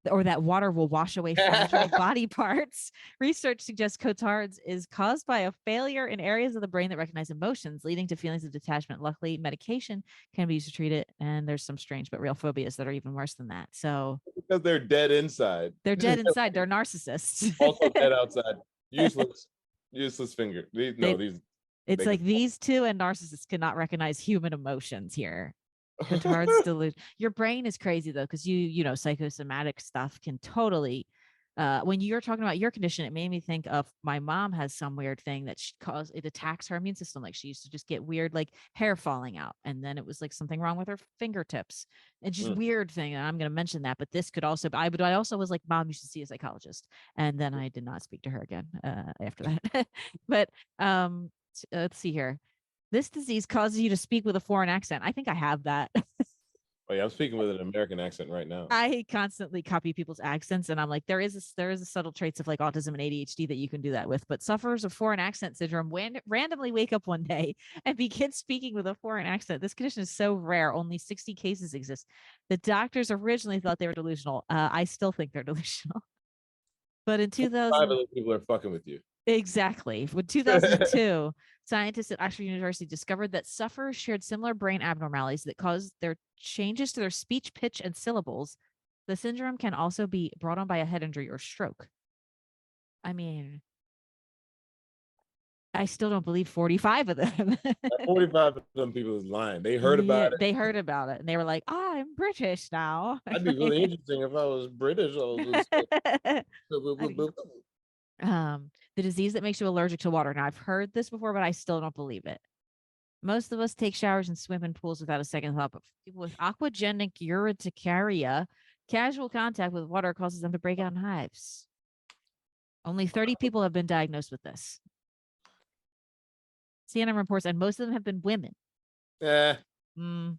or that water will wash away fragile body parts. Research suggests Cotard's is caused by a failure in areas of the brain that recognize emotions, leading to feelings of detachment. Luckily, medication can be used to treat it, and there's some strange but real phobias that are even worse than that. So Because they're dead inside. they're dead inside. They're narcissists. Also dead outside. Useless. Useless finger. they, These it's they can like these two and narcissists cannot recognize human emotions here. Cotard's delusion. Your brain is crazy though, because psychosomatic stuff can totally. When you're talking about your condition, it made me think of my mom has some weird thing that it attacks her immune system. Like she used to just get weird, like hair falling out, and then it was like something wrong with her fingertips, and just weird thing. And I'm going to mention that, but this could also. But I also was like, Mom, you should see a psychologist, and then I did not speak to her again after that. But let's see here. This disease causes you to speak with a foreign accent. I think I have that. Oh yeah, I'm speaking with an American accent right now. I constantly copy people's accents, and I'm like, there is a subtle traits of like autism and ADHD that you can do that with. But sufferers of foreign accent syndrome randomly wake up one day and begin speaking with a foreign accent. This condition is so rare; only 60 cases exist. The doctors originally thought they were delusional. I still think they're delusional. But in 5 of 2000, those people are fucking with you. exactly. With 2002, scientists at Oxford University discovered that sufferers shared similar brain abnormalities that caused their changes to their speech, pitch, and syllables. The syndrome can also be brought on by a head injury or stroke. I mean, I still don't believe 45 of them. 45 of them people is lying. They heard Yeah, about it. they heard about it and they were like, oh, I'm British now. That'd be really interesting if I was British. I was just The disease that makes you allergic to water. Now, I've heard this before, but I still don't believe it. Most of us take showers and swim in pools without a second thought, but for people with aquagenic urticaria, casual contact with water causes them to break out in hives. Only 30 people have been diagnosed with this. CNN reports, and most of them have been women. yeah. I'm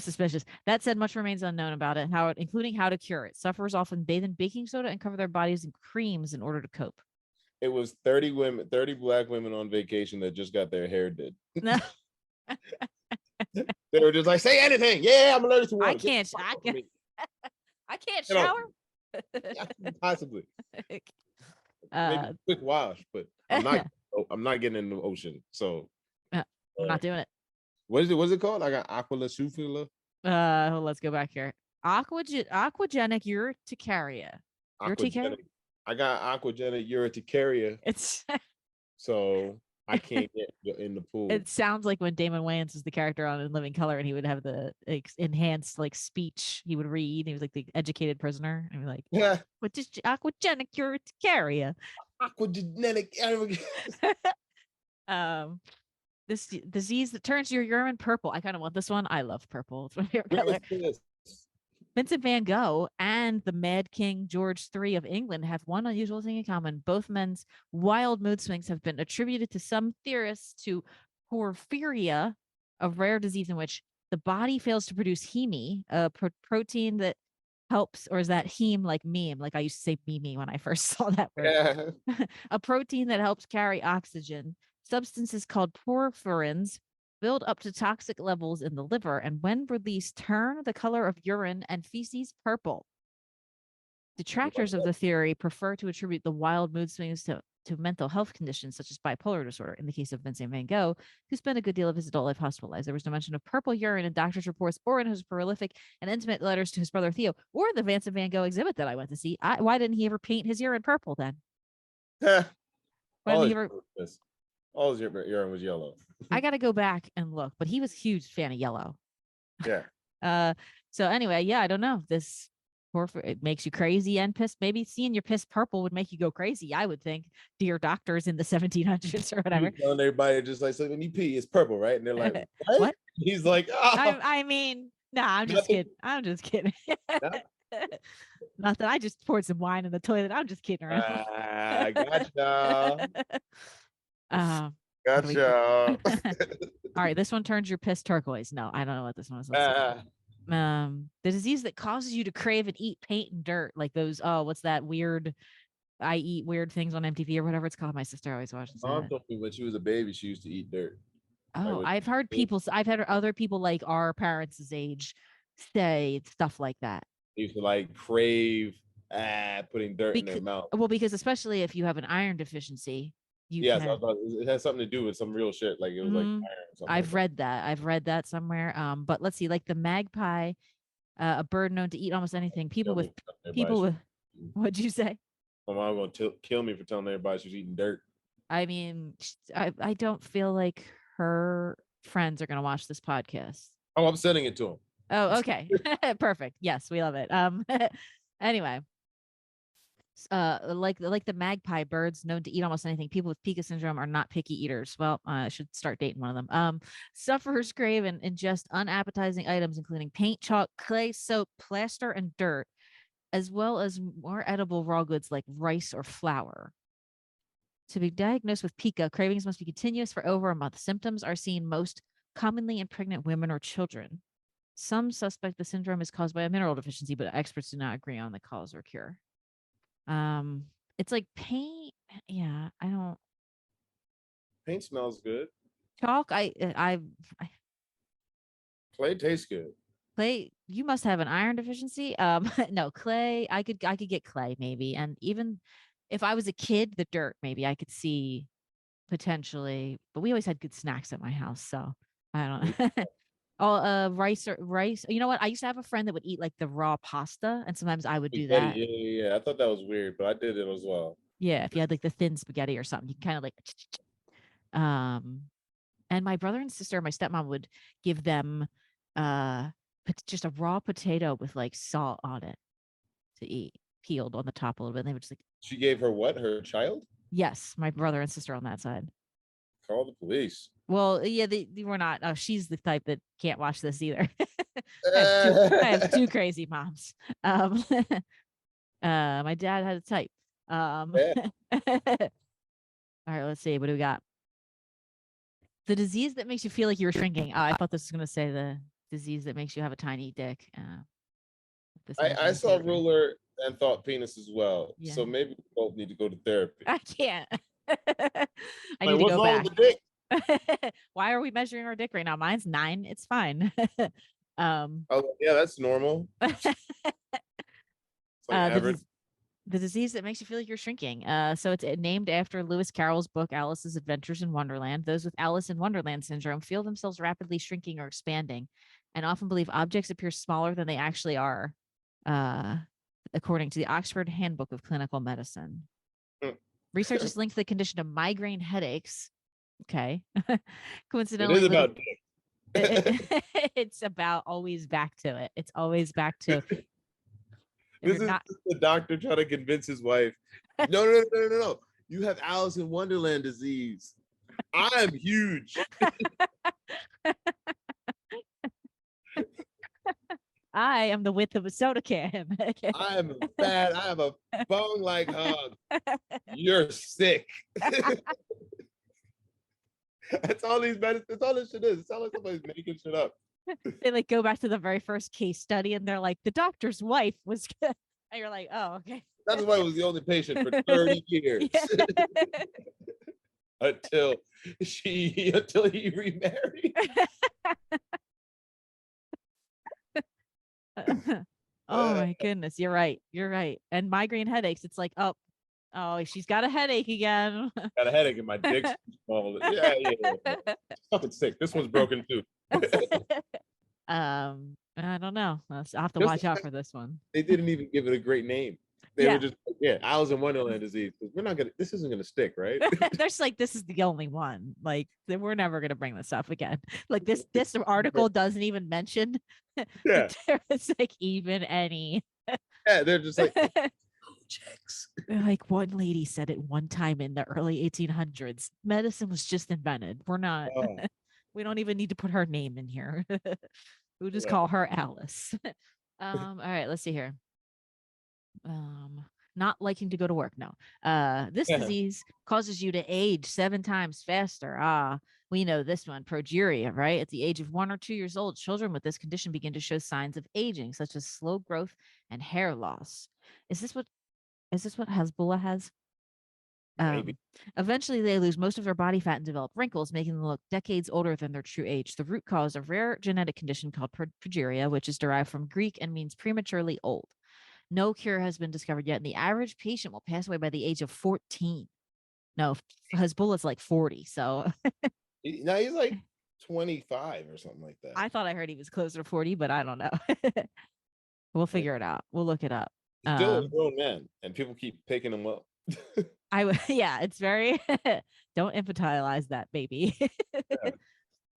suspicious. That said, much remains unknown about it, including how to cure it. Sufferers often bathe in baking soda and cover their bodies in creams in order to cope. It was 30 women, 30 black women on vacation that just got their hair did. They were just like, say anything. Yeah, I'm allergic to water. I can't shower. Possibly. Maybe quick wash, but I'm not getting in the ocean. So I'm not doing it. What is it? What's it called? I got aquila sufila. Let's go back here. Aquagenic urticaria. Aquagenic. I got aquagenic urticaria. It's so I can't get in the pool. It sounds like when Damon Wayans was the character on In Living Color, and he would have the enhanced like speech. He would read. He was like the educated prisoner, and be like, yeah, what is aquagenic urticaria? Aquagenic. This disease that turns your urine purple. I kind of want this one. I love purple. It's my favorite color. Vincent van Gogh and the Mad King George III of England have one unusual thing in common. Both men's wild mood swings have been attributed to some theorists to porphyria, a rare disease in which the body fails to produce heme, a protein that helps, or is that heme like meme? Like I used to say meme when I first saw that word. Yeah. A protein that helps carry oxygen. Substances called porphyrins build up to toxic levels in the liver, and when released, turn the color of urine and feces purple. Detractors of the theory prefer to attribute the wild mood swings to mental health conditions such as bipolar disorder. In the case of Vincent van Gogh, who spent a good deal of his adult life hospitalized, there was no mention of purple urine in doctors' reports or in his prolific and intimate letters to his brother Theo, or the Vincent van Gogh exhibit that I went to see. Why didn't he ever paint his urine purple then? All his urine was yellow. I got to go back and look, but he was a huge fan of yellow. Yeah. So anyway, yeah, I don't know. This it makes you crazy and pissed. Maybe seeing your piss purple would make you go crazy. I would think, dear doctors in the 1700s or whatever. Telling everybody just like, so when you pee, it's purple, right? And they're like, what? He's like, oh. I mean, nah, I'm just kidding. I'm just kidding. Nothing. I just poured some wine in the toilet. I'm just kidding around. Gotcha. Gotcha. All right, this one turns your piss turquoise. No, I don't know what this one is. The disease that causes you to crave and eat paint and dirt, like those. Oh, what's that weird? I eat weird things on MTV or whatever it's called. My sister always watches that. Mom told me when she was a baby, she used to eat dirt. Oh, I've heard I've had other people like our parents' age say stuff like that. They used to like crave putting dirt in their mouth. Well, because especially if you have an iron deficiency. Yes, it has something to do with some real shit. Like it was like iron. I've read that somewhere. But let's see, like the magpie, a bird known to eat almost anything. People with what'd you say? My mom gonna kill me for telling everybody she's eating dirt. I mean, I don't feel like her friends are gonna watch this podcast. Oh, I'm sending it to them. Oh, okay. Perfect. Yes, we love it. Anyway. Like the magpie birds known to eat almost anything. People with Pica syndrome are not picky eaters. Well, I should start dating one of them. Sufferers crave and ingest unappetizing items, including paint, chalk, clay, soap, plaster, and dirt, as well as more edible raw goods like rice or flour. To be diagnosed with pica, cravings must be continuous for over a month. Symptoms are seen most commonly in pregnant women or children. Some suspect the syndrome is caused by a mineral deficiency, but experts do not agree on the cause or cure. It's like paint. Yeah, I don't. Paint smells good. Chalk. I Clay tastes good. clay. You must have an iron deficiency. No clay. I could get clay maybe, and even if I was a kid, the dirt maybe I could see potentially. But we always had good snacks at my house, so I don't. Oh, rice. You know what? I used to have a friend that would eat like the raw pasta, and sometimes I would do Spaghetti, that. yeah. I thought that was weird, but I did it as well. Yeah, if you had like the thin spaghetti or something, you can kind of like um and my brother and sister, my stepmom would give them uh just a raw potato with like salt on it to eat, peeled on the top a little bit. And they would just like, She gave her what? Her child? yes, my brother and sister on that side. Call the police. Well, yeah, they were not. She's the type that can't watch this either. I have two crazy moms. My dad had a type. Yeah. All right, let's see. What do we got? The disease that makes you feel like you're shrinking. Oh, I thought this was going to say the disease that makes you have a tiny dick. This I measuring saw tape. ruler and thought penis as well. Yeah. So maybe we both need to go to therapy. I can't. I Like, need to what's go wrong back. with the dick? Why are we measuring our dick right now? Mine's 9. It's fine. Oh, yeah, that's normal. It's like the, average. the disease that makes you feel like you're shrinking. So it's named after Lewis Carroll's book, Alice's Adventures in Wonderland. Those with Alice in Wonderland syndrome feel themselves rapidly shrinking or expanding and often believe objects appear smaller than they actually are, uh, according to the Oxford Handbook of Clinical Medicine. Research has linked the condition to migraine headaches. Okay. It Coincidentally, is about dick. it's about always back to it. It's always back to if This you're is not. the doctor trying to convince his wife. No. You have Alice in Wonderland disease. I'm huge. I am the width of a soda can. I am fat. I have a bone like hug. You're sick. That's all these medicine. That's all this shit is. It sounds like somebody's making shit up. They like go back to the very first case study and they're like, the doctor's wife was and you're like, oh, okay. That's why I was the only patient for 30 years. until he remarried. Oh my goodness, you're right. And migraine headaches, it's like, oh, she's got a headache again. Got a headache and my dick's small. Yeah. Fucking sick. This one's broken too. I don't know. I'll have to watch out for this one. They didn't even give it a great name. They were just like, Alice in Wonderland disease. We're not gonna. This isn't gonna stick, right? There's like, this is the only one. Like, we're never gonna bring this up again. Like this article doesn't even mention that there is like even any. Yeah, they're just like checks. Like one lady said it one time in the early 1800s. Medicine was just invented. We're not. We don't even need to put her name in here. We'll just call her Alice. All right, let's see here. Not liking to go to work. No. This disease causes you to age 7 times faster. We know this one, progeria, right? At the age of 1 or 2 years old, children with this condition begin to show signs of aging, such as slow growth and hair loss. Is this what Hezbollah has? Maybe. Eventually, they lose most of their body fat and develop wrinkles, making them look decades older than their true age. The root cause of a rare genetic condition called progeria, which is derived from Greek and means prematurely old. No cure has been discovered yet, and the average patient will pass away by the age of 14. No, Hezbollah's like 40, so. Now he's like 25 or something like that. I thought I heard he was closer to 40, but I don't know. We'll figure it out. We'll look it up. Still a grown man, and people keep picking him up. Yeah, it's very don't infantilize that baby. Yeah.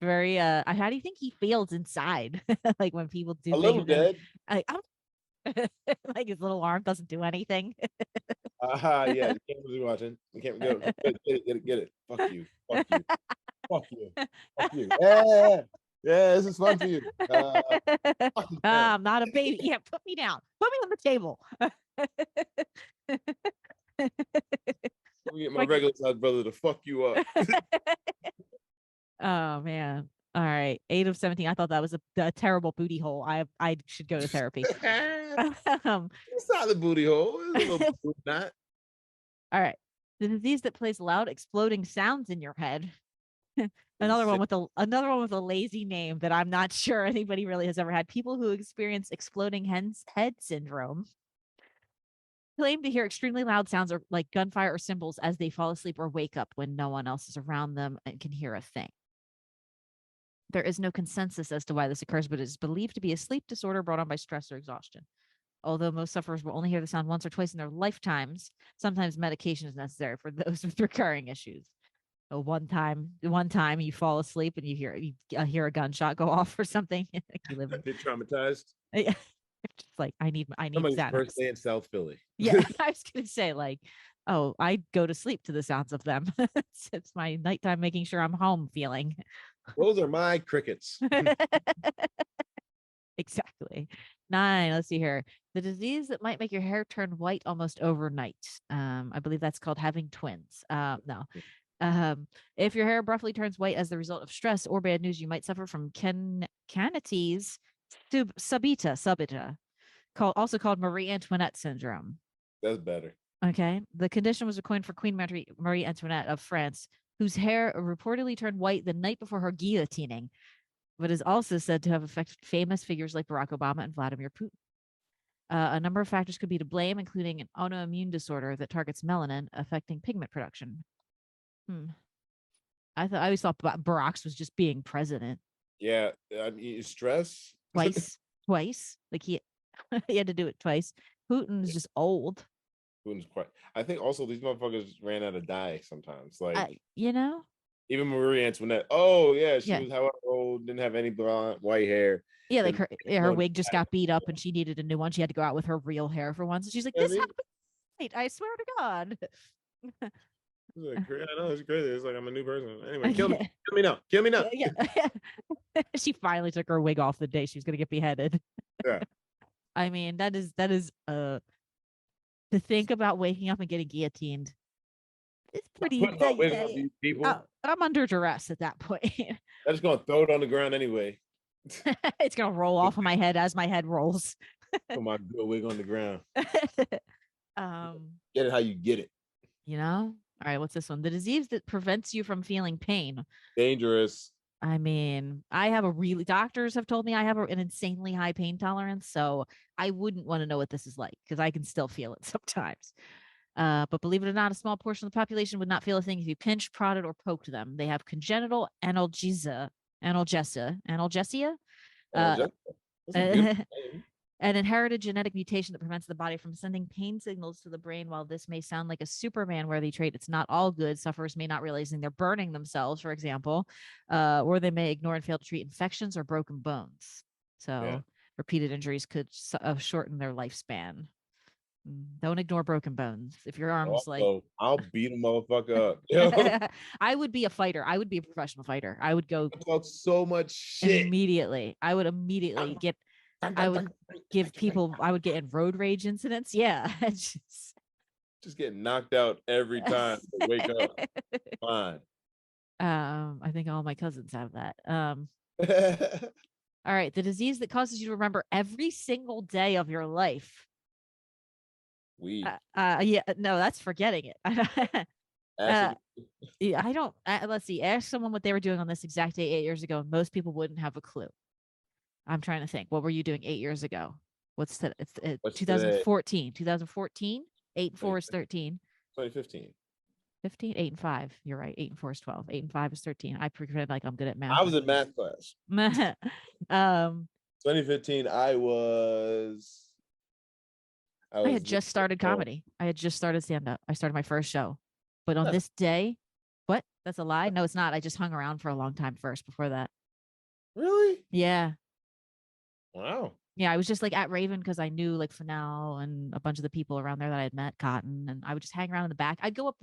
Very how do you think he feels inside? Like when people do a little dead. Like his little arm doesn't do anything. Yeah, the cameras are watching. We can't get it. Fuck you. Fuck you. Yeah, this is fun for you. I'm not a baby. Yeah, put me down. Put me on the table. We get my regular size brother to fuck you up. Oh man. All right. 8 of 17. I thought that was a terrible booty hole. I should go to therapy. um, It's not the booty hole. It's a little booty knot. all right. The disease that plays loud exploding sounds in your head. It's sick. Another one with a lazy name that I'm not sure anybody really has ever had. People who experience exploding head syndrome claim to hear extremely loud sounds or like gunfire or cymbals as they fall asleep or wake up when no one else is around them and can hear a thing. There is no consensus as to why this occurs, but it is believed to be a sleep disorder brought on by stress or exhaustion. Although most sufferers will only hear the sound once or twice in their lifetimes, sometimes medication is necessary for those with recurring issues. So one time you fall asleep and you hear a gunshot go off or something. Like you live in, You're traumatized. yeah. Just like I need Somebody's Xanax. first day in South Philly. Yeah, I was gonna say like, oh, I go to sleep to the sounds of them. It's my nighttime making sure I'm home feeling. Those are my crickets. Exactly. 9. Let's see here. The disease that might make your hair turn white almost overnight. I believe that's called having twins. No. If your hair abruptly turns white as the result of stress or bad news, you might suffer from Canites subita, also called Marie Antoinette syndrome. That's better. Okay. The condition was coined for Queen Marie Antoinette of France, whose hair reportedly turned white the night before her guillotining, but is also said to have affected famous figures like Barack Obama and Vladimir Putin. A number of factors could be to blame, including an autoimmune disorder that targets melanin, affecting pigment production. I always thought Barack's was just being president. Yeah, I mean, stress. Twice. Like he had to do it twice. Putin's just old. Putin's quite. I think also these motherfuckers ran out of dye sometimes. Like even Marie Antoinette. Oh yeah, she yeah. was however old, didn't have any blonde white hair. Yeah, like her wig just got beat up and she needed a new one. She had to go out with her real hair for once. And she's like, this happened. I swear to God. Like, I know it's crazy. It's like I'm a new person. Anyway, kill me now. Kill me now. Yeah. She finally took her wig off the day she was gonna get beheaded. Yeah. I mean, that is to think about waking up and getting guillotined. It's pretty. People. I'm under duress at that point. I'm just gonna throw it on the ground anyway. It's gonna roll off of my head as my head rolls. Put my good wig on the ground. Get it how you get it. All right, what's this one? The disease that prevents you from feeling pain. Dangerous. I mean, doctors have told me I have an insanely high pain tolerance, so I wouldn't want to know what this is like because I can still feel it sometimes. But believe it or not, a small portion of the population would not feel a thing if you pinched, prodded, or poked them. They have congenital analgesia, an inherited genetic mutation that prevents the body from sending pain signals to the brain. While this may sound like a Superman-worthy trait, it's not all good. Sufferers may not realizing they're burning themselves, for example, or they may ignore and fail to treat infections or broken bones. So repeated injuries could shorten their lifespan. Don't ignore broken bones. If your arm's I'll beat a motherfucker up. I would be a fighter. I would be a professional fighter. I would go talk so much shit immediately. I would immediately get. I would give people. I would get in road rage incidents. Yeah, just getting knocked out every time. Wake up. Fine. I think all my cousins have that. All right, the disease that causes you to remember every single day of your life. Weed. Yeah, no, that's forgetting it. Yeah, I don't. Let's see. Ask someone what they were doing on this exact day 8 years ago. Most people wouldn't have a clue. I'm trying to think. What were you doing 8 years ago? What's that? It's 2014. 2014. 8 and 4 is 13. 2015. 15, 8 and 5. You're right. 8 and 4 is 12. 8 and 5 is 13. I pretend like I'm good at math. I was in math class. 2015. I had just started comedy. I had just started stand-up. I started my first show. But on this day, what? That's a lie? No, it's not. I just hung around for a long time first before that. Really? Yeah. Wow. Yeah, I was just like at Raven because I knew like Fennell and a bunch of the people around there that I had met, Cotton, and I would just hang around in the back. I'd go up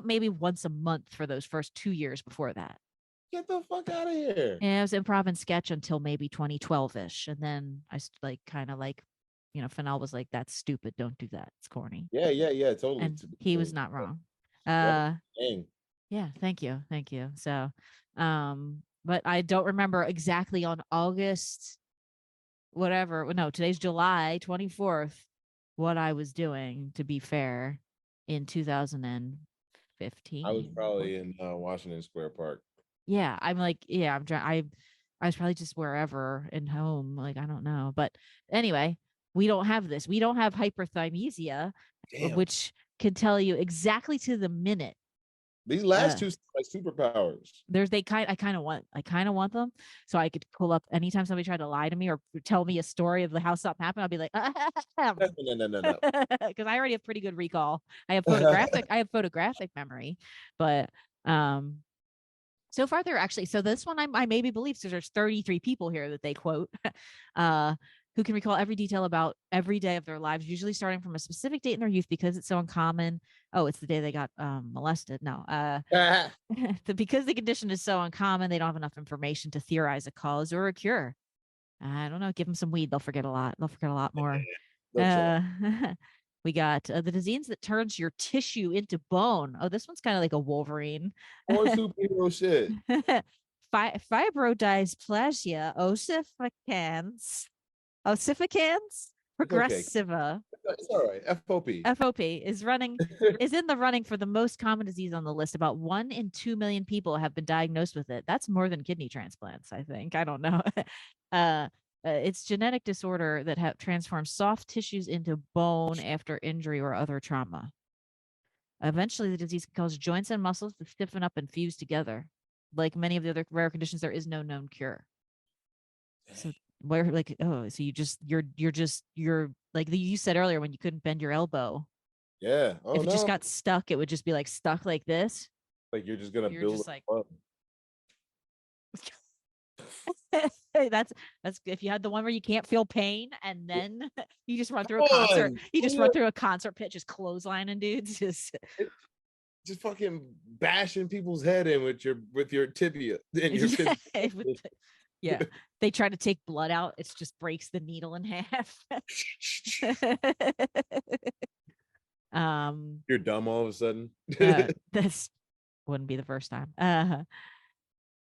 maybe once a month for those first 2 years before that. Get the fuck out of here. Yeah, I was improv and sketch until maybe 2012-ish. And then I Fennell was like, that's stupid. Don't do that. It's corny. Yeah, totally. And he was not wrong. Dang. Yeah, thank you. So but I don't remember exactly on August whatever. No, today's July 24th. What I was doing, to be fair, in 2015. I was probably in Washington Square Park. Yeah, I'm like, yeah, I'm trying. I was probably just wherever in home. Like, I don't know. But anyway, we don't have this. We don't have hyperthymesia, Damn. which can tell you exactly to the minute. These last Uh, two like superpowers. there's they kind I kind of want them so I could pull up anytime somebody tried to lie to me or tell me a story of the how something happened. I'll be like, No. because I already have pretty good recall. I have photographic memory, but so far they're actually so this one I maybe believe so there's 33 people here that they quote uh who can recall every detail about every day of their lives, usually starting from a specific date in their youth because it's so uncommon. Oh, it's the day they got molested. No, because the condition is so uncommon, they don't have enough information to theorize a cause or a cure. I don't know. Give them some weed; they'll forget a lot. They'll forget a lot more. They'll chill out. Uh, we got the disease that turns your tissue into bone. Oh, this one's kind of like a Wolverine. More superhero shit. Fibrodysplasia ossificans It's okay. progressiva. It's all right. FOP. FOP is in the running for the most common disease on the list. About 1 in 2 million people have been diagnosed with it. That's more than kidney transplants, I think. I don't know. It's genetic disorder that transforms soft tissues into bone after injury or other trauma. Eventually, the disease can cause joints and muscles to stiffen up and fuse together. Like many of the other rare conditions, there is no known cure. So where like so you're like you said earlier when you couldn't bend your elbow. Yeah. Oh If it just no. got stuck, it would just be like stuck like this. Like you're just gonna You're build just like up. that's if you had the one where you can't feel pain and then you just run through a Come concert. on. You just run through a concert pit, just clotheslining dudes. Just fucking bashing people's head in with your tibia and your tibia. Yeah. They try to take blood out. It just breaks the needle in half. You're dumb all of a sudden. This wouldn't be the first time.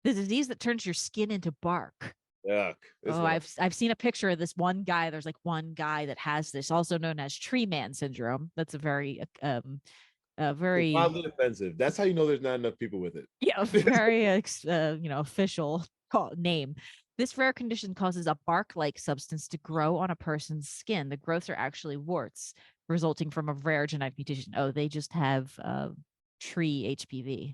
The disease that turns your skin into bark. Yuck. Oh, I've seen a picture of this one guy. There's like one guy that has this, also known as tree man syndrome. That's a very It's very mildly offensive. That's how you know there's not enough people with it. yeah, very official name. This rare condition causes a bark-like substance to grow on a person's skin. The growths are actually warts, resulting from a rare genetic mutation. Oh, they just have tree HPV.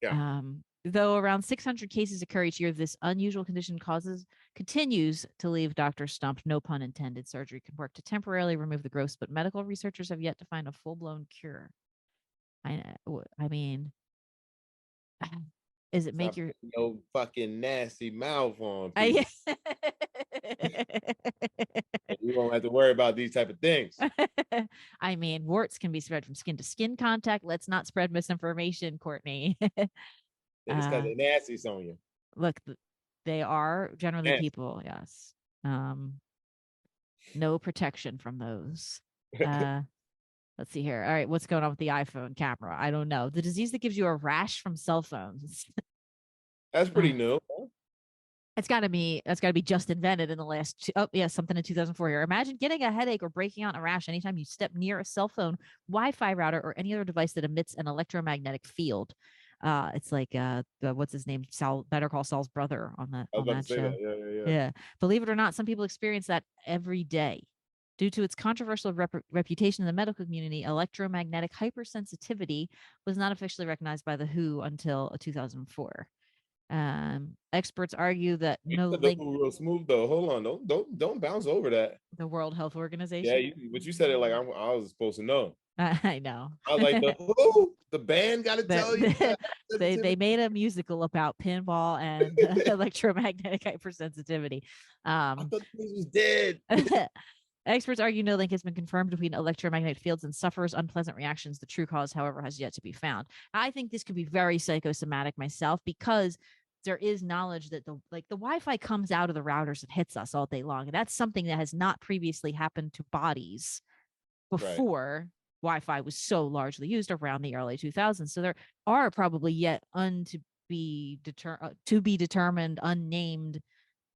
Yeah. Though around 600 cases occur each year, this unusual condition continues to leave doctors stumped. No pun intended. Surgery can work to temporarily remove the growths, but medical researchers have yet to find a full-blown cure. I mean, is it make Stop your no fucking nasty mouth on I, people. You won't have to worry about these type of things. I mean, warts can be spread from skin to skin contact. Let's not spread misinformation, Courtney. They just got the nasties on you. Look, they are generally Nasty. people, yes. No protection from those. Let's see here. All right, what's going on with the iPhone camera? I don't know. The disease that gives you a rash from cell phones. That's pretty new. That's got to be just invented in the last something in 2004 here. Imagine getting a headache or breaking out in a rash anytime you step near a cell phone, Wi-Fi router, or any other device that emits an electromagnetic field. It's like what's his name? Better Call Saul's brother on I was about to that say show. that. Yeah. Yeah. Believe it or not, some people experience that every day. Due to its controversial reputation in the medical community, electromagnetic hypersensitivity was not officially recognized by the WHO until 2004. Experts argue that no link. Real smooth though. Hold on, don't bounce over that. The World Health Yeah, Organization. but you said it like I was supposed to know. I know. I was like, the band got to tell you. They made a musical about pinball and electromagnetic hypersensitivity. I thought this was dead. Experts argue no link has been confirmed between electromagnetic fields and sufferers' unpleasant reactions. The true cause, however, has yet to be found. I think this could be very psychosomatic myself because there is knowledge that the Wi-Fi comes out of the routers and hits us all day long. And that's something that has not previously happened to bodies before Wi-Fi was so largely used around the early 2000s. So there are probably yet to be determined unnamed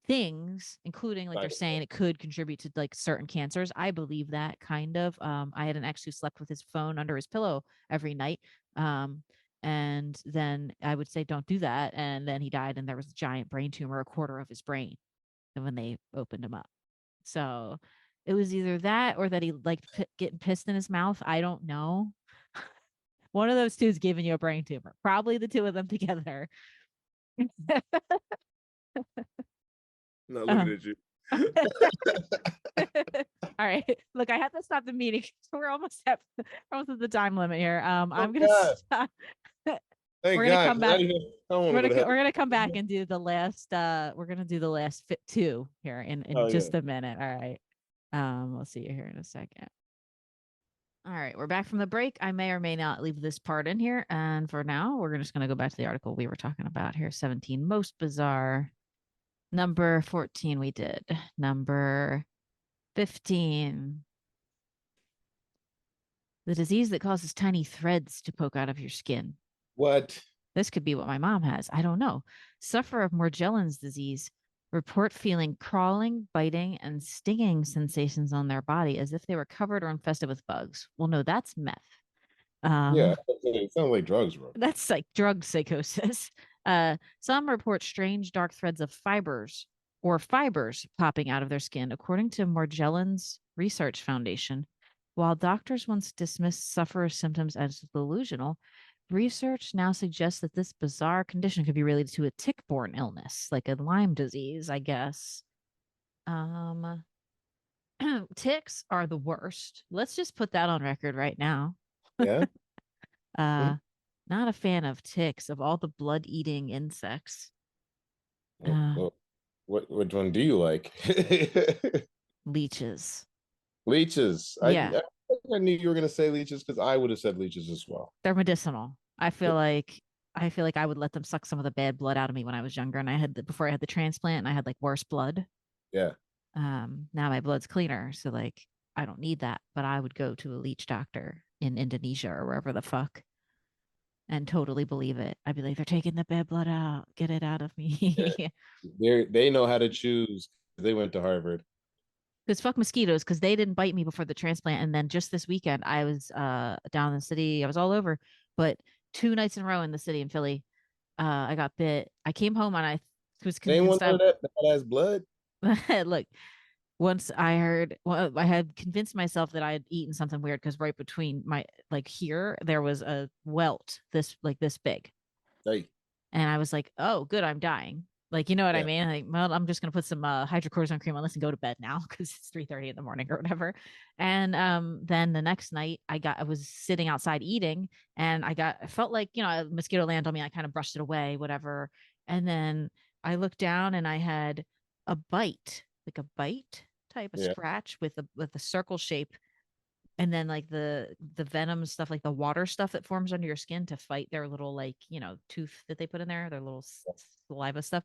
things, including like they're Right. saying it could contribute to like certain cancers. I believe that kind of. I had an ex who slept with his phone under his pillow every night. And then I would say, don't do that. And then he died, and there was a giant brain tumor, a quarter of his brain, and when they opened him up. So it was either that or that he liked getting pissed in his mouth. I don't know. One of those two is giving you a brain tumor. Probably the two of them together. Not uh, looking at you. All right. Look, I have to stop the meeting. We're almost at the time limit here. Oh I'm gonna God. stop. Thank We're gonna God. come 'Cause I, back. didn't, I don't want to go to We're hell. gonna come back and do the last. We're gonna do the last fit two here in Oh yeah. just a minute. All right. We'll see you here in a second. All right, we're back from the break. I may or may not leave this part in here. And for now, we're just going to go back to the article we were talking about here 17 most bizarre. Number 14, we did. Number 15, the disease that causes tiny threads to poke out of your skin. What? This could be what my mom has. I don't know. Suffer of Morgellons disease. Report feeling crawling, biting, and stinging sensations on their body as if they were covered or infested with bugs. Well, no, that's meth. Yeah. Um, It sounds like drugs, bro. That's like drug psychosis. Some report strange dark threads of fibers popping out of their skin, according to Morgellons Research Foundation. While doctors once dismissed sufferers' symptoms as delusional, research now suggests that this bizarre condition could be related to a tick-borne illness, like a Lyme disease, I guess. Um, ticks are the worst. Let's just put that on record right now. Yeah. Uh, Not a fan of ticks, of all the blood eating insects. Uh, Well, which one do you like? Leeches. Leeches. Yeah, I knew you were gonna say leeches because I would have said leeches as well. they're medicinal. Yeah. I feel like I would let them suck some of the bad blood out of me when I was younger, and before I had the transplant, and I had like worse blood. Yeah. Now my blood's cleaner, so like I don't need that. But I would go to a leech doctor in Indonesia or wherever the fuck and totally believe it. I'd be like, they're taking the bad blood out, get it out of Yeah. me. They know how to choose. They went to Harvard. Because fuck mosquitoes, because they didn't bite me before the transplant. And then just this weekend, I was down in the city. I was all over, but 2 nights in a row in the city in Philly, I got bit. I came home and I was Anyone convinced know that has blood? look, once I heard, well, I had convinced myself that I had eaten something weird because right between my, like here, there was a welt this big. Like, And I was like, oh, good, I'm dying. Like, you know what I yeah. mean? Like, well, I'm just gonna put some hydrocortisone cream on this and go to bed now because it's 3:30 in the morning or whatever. And then the next night I was sitting outside eating and I felt like, a mosquito landed on me. I kind of brushed it away, whatever. And then I looked down and I had a bite, like a bite type, a Yeah. scratch with a circle shape, and then like the venom stuff, like the water stuff that forms under your skin to fight their little like tooth that they put in there, their little saliva stuff.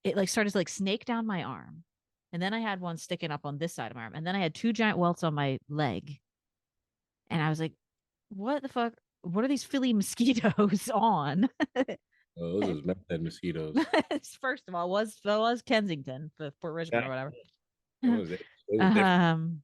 It like started to like snake down my arm, and then I had one sticking up on this side of my arm, and then I had two giant welts on my leg, and I was like, what the fuck, what are these Philly mosquitoes on? Oh, those are meth head mosquitoes. First of all, was Kensington, the Port Richmond Yeah. or whatever. It was different.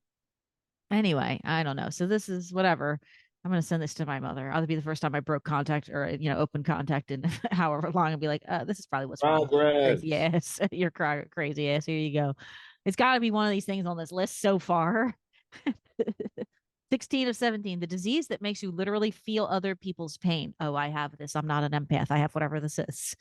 Anyway, I don't know. So this is whatever. I'm gonna send this to my mother. That'll be the first time I broke contact or open contact in however long, and be like, this is probably what's wrong with you, crazy Progress. ass. You're crazy ass. Here you go. It's got to be one of these things on this list so far. 16 of 17, the disease that makes you literally feel other people's pain. Oh, I have this. I'm not an empath. I have whatever this is.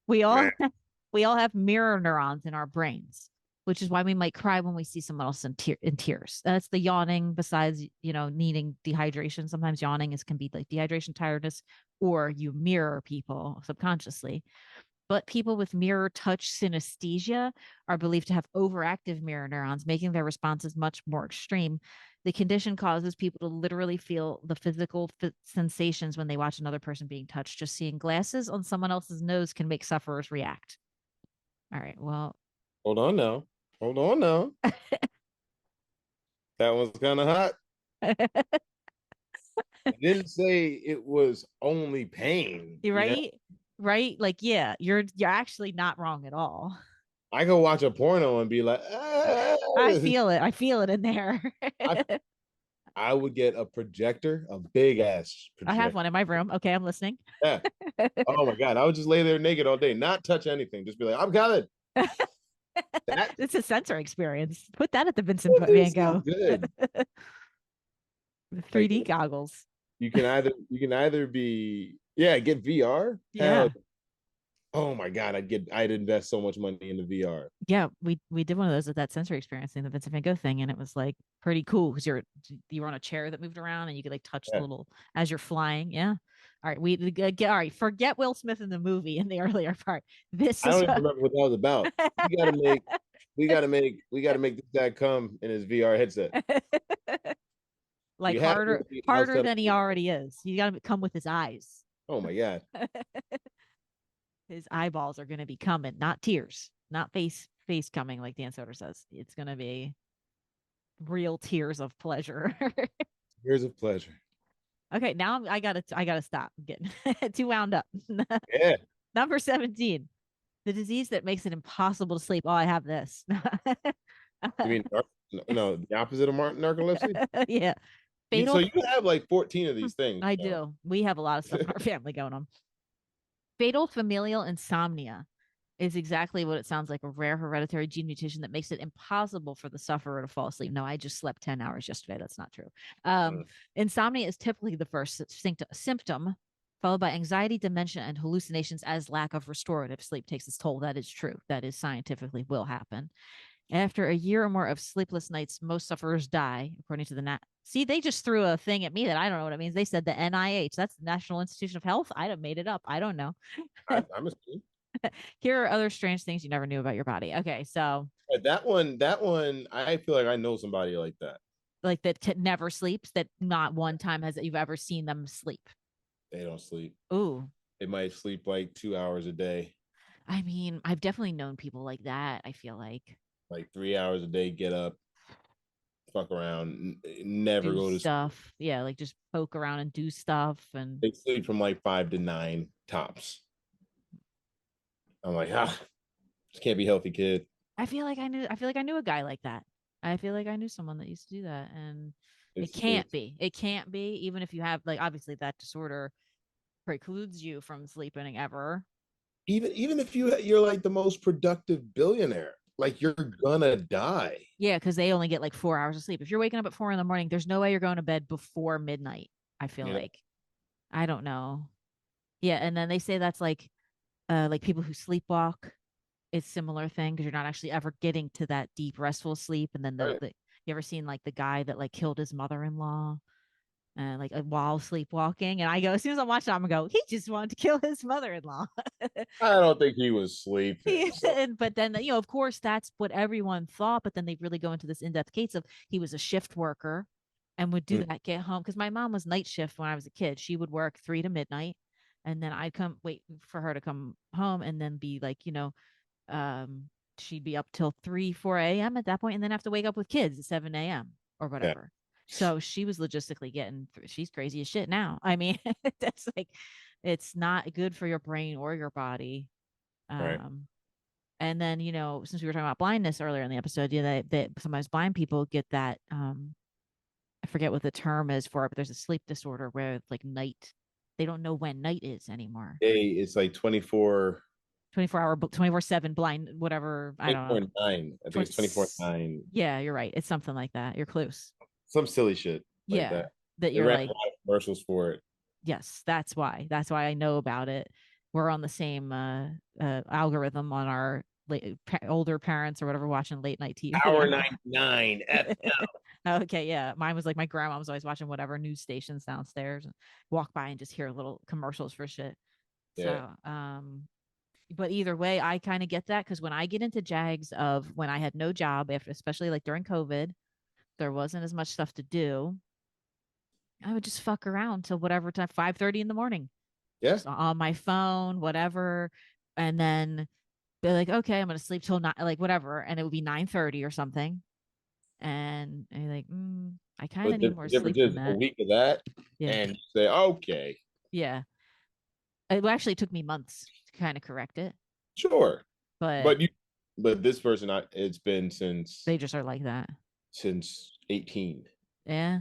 We all Man. we all have mirror neurons in our brains, which is why we might cry when we see someone else in tears. That's the yawning. Besides, needing dehydration, sometimes yawning can be like dehydration, tiredness, or you mirror people subconsciously. But people with mirror touch synesthesia are believed to have overactive mirror neurons, making their responses much more extreme. The condition causes people to literally feel the physical sensations when they watch another person being touched. Just seeing glasses on someone else's nose can make sufferers react. All right. Well, Hold on now. Hold on now. That was kind of hot. It didn't say it was only pain. you're Yeah. right. right? Like, yeah, you're actually not wrong at all. I go watch a porno and be like, I feel it. I feel it in there. I I would get a projector, a big ass I have projector. one in my room. Okay, I'm listening. Yeah. Oh my god, I would just lay there naked all day, not touch anything, just be like, I'm covered. That It's a sensory experience. Put that at the Vincent would be Van so Gogh. good. The Like 3D goggles. you can either be yeah, get VR. Hell, Yeah. oh my god, I'd invest so much money into VR. Yeah, we did one of those at that sensory experience thing, the Vincent Van Gogh thing, and it was like pretty cool because you were on a chair that moved around and you could like touch the Yeah. little as you're flying. Yeah. All right, we get all right. Forget Will Smith in the movie in the earlier part. This I is don't even remember what that was about. We gotta make we gotta make this guy come in his VR headset. like We have to harder be harder outside of than he already is. You got to come with his eyes. oh my god. His eyeballs are going to be coming, not tears, not face coming like Dan Soder says. It's going to be real tears of pleasure. Here's a pleasure. Okay, now I gotta stop. I'm getting too wound up. Yeah. Number 17, the disease that makes it impossible to sleep. Oh, I have this. You mean no, the opposite of narcolepsy? Yeah, So fatal. you have like 14 of these things, I so. do. We have a lot of stuff in our family going on. Fatal familial insomnia is exactly what it sounds like, a rare hereditary gene mutation that makes it impossible for the sufferer to fall asleep. No, I just slept 10 hours yesterday. That's not true. Um, Mm. insomnia is typically the first symptom, followed by anxiety, dementia, and hallucinations as lack of restorative sleep takes its toll. That is true. That is scientifically will happen. After a year or more of sleepless nights, most sufferers die, according to the See, they just threw a thing at me that I don't know what it means. They said the NIH, that's the National Institution of Health. I made it up. I don't know. I'm a Here are other strange things you never knew about your body. Okay, so that one, I feel like I know somebody like that. like that never sleeps, that not one time has you've ever seen them sleep. They don't sleep. Ooh, They might sleep like 2 hours a day, I mean, I've definitely known people like that. I feel like like 3 hours a day, get up, fuck around, never do go to sleep. stuff. Yeah, like just poke around and do stuff. And They sleep from like 5 to 9 tops. I'm like, this can't be healthy, kid. I feel like I knew a guy like that. I feel like I knew someone that used to do that. And it can't It's be. It can't be, even if you have like obviously that disorder precludes you from sleeping ever. even if you're like the most productive billionaire, like you're gonna die. Yeah, because they only get like 4 hours of sleep. If you're waking up at 4 in the morning, there's no way you're going to bed before midnight. I feel You know, like. I don't know. Yeah, and then they say that's like people who sleepwalk, it's similar thing because you're not actually ever getting to that deep restful sleep. And then right? the you ever seen like the guy that like killed his mother-in-law like while sleepwalking? And I go, as soon as I'm watching, I'm gonna go, he just wanted to kill his mother-in-law. I don't think he was sleeping. So And but then of course that's what everyone thought, but then they really go into this in-depth case of he was a shift worker and would do mm, that, get home because my mom was night shift when I was a kid. She would work 3 to midnight, and then I'd come wait for her to come home and then be like, um she'd be up till 3 4 a.m. at that point and then have to wake up with kids at 7 a.m. or yeah, whatever. So she was logistically getting through. She's crazy as shit now. I mean, that's like it's not good for your brain or your body. right. um and then, since we were talking about blindness earlier in the episode, that sometimes blind people get that. I forget what the term is for it, but there's a sleep disorder where like night, they don't know when night is anymore. It's like 24, 24 hour, 24/7 blind, whatever. I don't know. 24/9. I think it's 24/9. Yeah, you're right. It's something like that. You're close. Some silly shit like Yeah, that. that They you're ran a like, lot of commercials for it. yes, that's why. That's why I know about it. We're on the same algorithm on our older parents or whatever watching late night TV. Hour 99 FM. Okay, yeah. Mine was like my grandma was always watching whatever news stations downstairs and walk by and just hear little commercials for shit. Yeah. So, but either way, I kind of get that because when I get into jags of when I had no job, after, especially like during COVID, there wasn't as much stuff to do. I would just fuck around till whatever time, 5:30 in the morning, Yeah. just on my phone, whatever. And then be like, okay, I'm gonna sleep till not like whatever, and it would be 9:30 or something. And you're like, I kind of But need the more difference sleep than is a that. week of that, Yeah, and you say, okay, yeah. It actually took me months to kind of correct it, Sure, but but this person, it's been they just are like that. since 18. Yeah.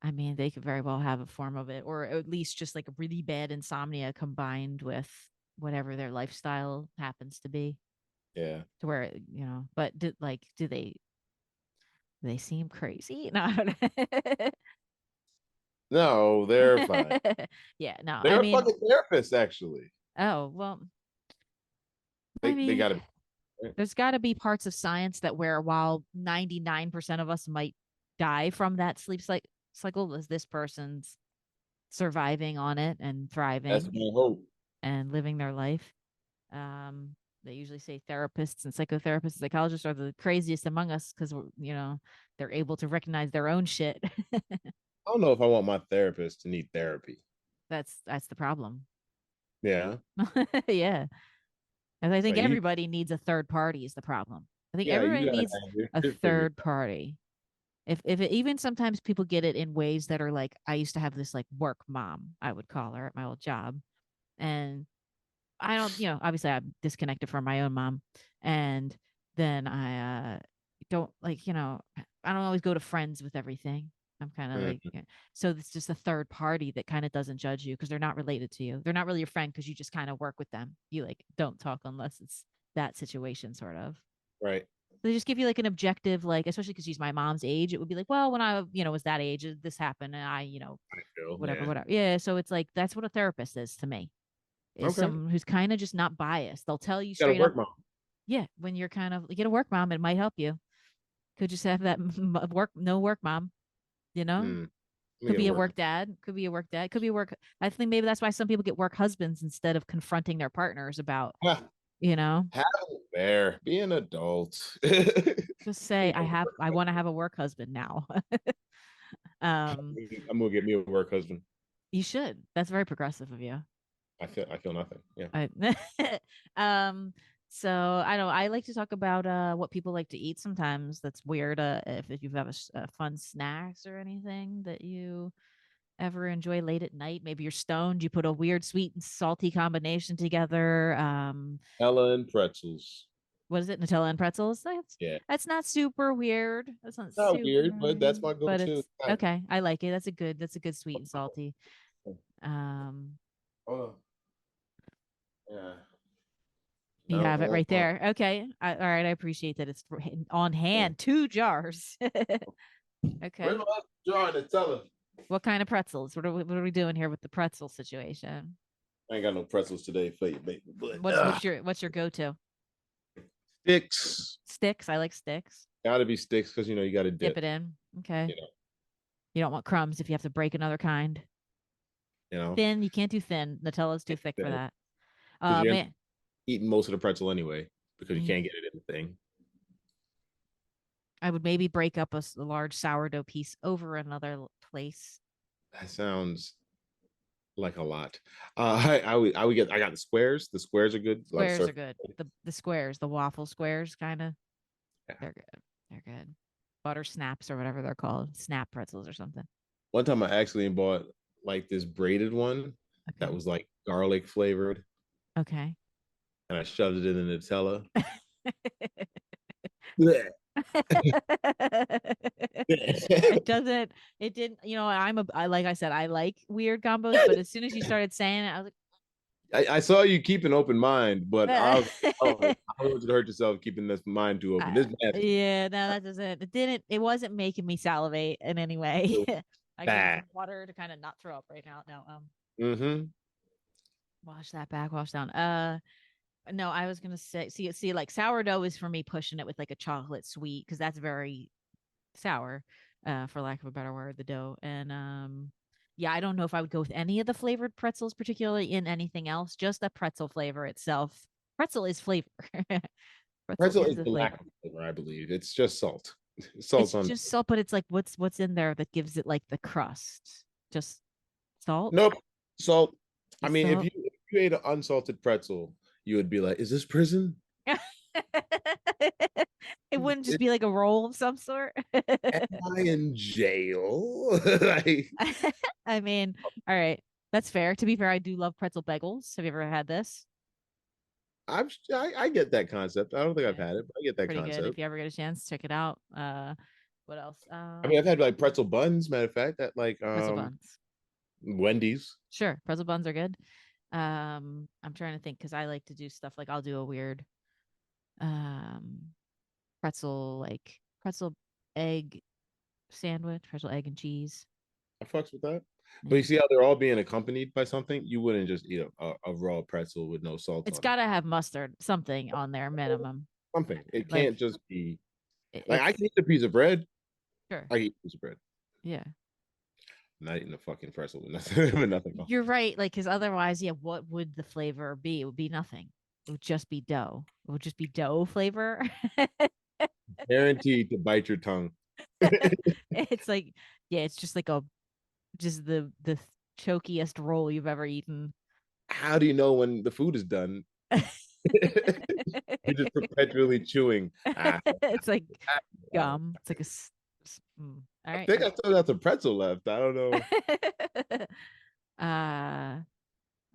I mean, they could very well have a form of it, or at least just like a really bad insomnia combined with whatever their lifestyle happens to be, Yeah. to where, but do they seem crazy? No. No, they're fine. Yeah, no. I They're a mean, fucking therapist, actually. oh, well, I They mean, got to be. there's got to be parts of science that where while 99% of us might die from that cycle, is this person's surviving on it and That's thriving my hope. and living their life. They usually say therapists and psychotherapists and psychologists are the craziest among us because they're able to recognize their own shit. I don't know if I want my therapist to need therapy. That's the problem. Yeah. Yeah. And I think Like you, everybody needs a third party is the problem. I think you everybody gotta needs have your a shit figured third party. If it, even sometimes people get it in ways that are like, I used to have this like work mom, I would call her at my old job. And I don't, obviously I'm disconnected from my own mom. And then I don't like, I don't always go to friends with everything. I'm kind of out. like, so it's just a third party that kind of doesn't judge you because they're not related to you. They're not really your friend because you just kind of work with them. You like don't talk unless it's that situation, sort of. Right. They just give you like an objective, like, especially because she's my mom's age. It would be like, well, when I, was that age, this happened and I, I feel. whatever, Yeah. whatever. Yeah. So it's like, that's what a therapist is to me, is Okay. someone who's kind of just not biased. They'll tell you Got to straight up, work, mom. yeah, when you're kind of get a work mom, it might help you. Could just have that no work mom, you know? Hmm. Let me Could get a be a work. work dad, could be a work dad, could be a work. I think maybe that's why some people get work husbands instead of confronting their partners about, Ah, you know, have it there. Be an adult. just say, I want to have a work husband now. um, I'm gonna get me a work husband. you should. That's very progressive of you. I feel nothing. Yeah. I, um, so I don't. I like to talk about what people like to eat. Sometimes that's weird. If you have a fun snacks or anything that you ever enjoy late at night, maybe you're stoned. You put a weird sweet and salty combination together. Ella and pretzels. What is it? Nutella and pretzels. Yeah. That's not super weird. That's not Not super weird, but that's weird, my but go-to. it's okay. I like it. That's a good sweet and salty. Um, Oh, yeah. You No, have it hold right on. there. Okay. All right. I appreciate that. It's on Yeah. hand. 2 jars. Where's Okay. my other jar to tell her? What kind of pretzels? What are we doing here with the pretzel situation? I ain't got no pretzels today for you, baby. But What's your go-to? sticks. Sticks. I like sticks. Gotta be sticks because you got to Dip dip. it in. Okay. You know, You don't want crumbs if you have to break another kind. you know, Thin. You can't do thin. Nutella's too thick for that. because you're Man. eating most of the pretzel anyway because you mm, can't get it in the thing. I would maybe break up a large sourdough piece over another place. That sounds like a lot. I got the squares. The squares are good. A lot of Squares are surf. good. The squares, the waffle squares, kind of. Yeah. They're good. They're good. Butter snaps or whatever they're called. Snap pretzels or something. One time I actually bought like this braided one that Okay. was like garlic flavored, Okay. and I shoved it in the Nutella. Blech. It doesn't, it didn't, like I said, I like weird combos, but as soon as you started saying it, I was I saw you keep an open mind, but I was like, oh, like, I don't want you to hurt yourself keeping this mind too open. This nasty. yeah, no, that doesn't, it wasn't making me salivate in any way. I could use Bad. some water to kind of not throw up right now. No, Mm-hmm. wash that back, wash down. No, I was gonna say, see, like sourdough is for me pushing it with like a chocolate sweet because that's very sour, for lack of a better word, the dough. And yeah, I don't know if I would go with any of the flavored pretzels, particularly in anything else. Just the pretzel flavor itself. Pretzel is flavor. Pretzel Pretzel is is the the lack flavor. of flavor, I believe. It's just salt. Salt's It's on. just salt, but it's like what's in there that gives it like the crust. Just salt. Nope. Salt. I Just mean, salt. if you ate an unsalted pretzel, you would be like, "Is this prison? It wouldn't just Is, be like a roll of some sort. am I in jail?" Like, I mean, all right. That's fair. To be fair, I do love pretzel bagels. Have you ever had this? I get that concept. I don't think I've Yeah, had it, but I get that pretty good. If concept. you ever get a chance, check it out. What else? I mean, I've had like pretzel buns, matter of fact, at like Pretzel buns. Wendy's. Sure, pretzel buns are good. I'm trying to think because I like to do stuff like I'll do a weird um pretzel egg sandwich, pretzel egg and cheese. I fucks with that. But you Yeah. see how they're all being accompanied by something? You wouldn't just eat a raw pretzel with no salt It's on it. got to have mustard, something on there minimum. Something. It can't Like just be like I it's can eat a piece of bread. sure. I can eat a piece of bread. Yeah. I'm not eating a fucking pretzel with nothing with nothing on. You're right. Like, because otherwise, yeah, what would the flavor be? It would be nothing. It would just be dough. It would just be dough flavor. Guaranteed to bite your tongue. It's like, yeah, it's just like a just the chokiest roll you've ever eaten. How do you know when the food is done? You're just perpetually chewing. It's like Ah. gum. It's like all I right. think I still got some pretzel left. I don't know.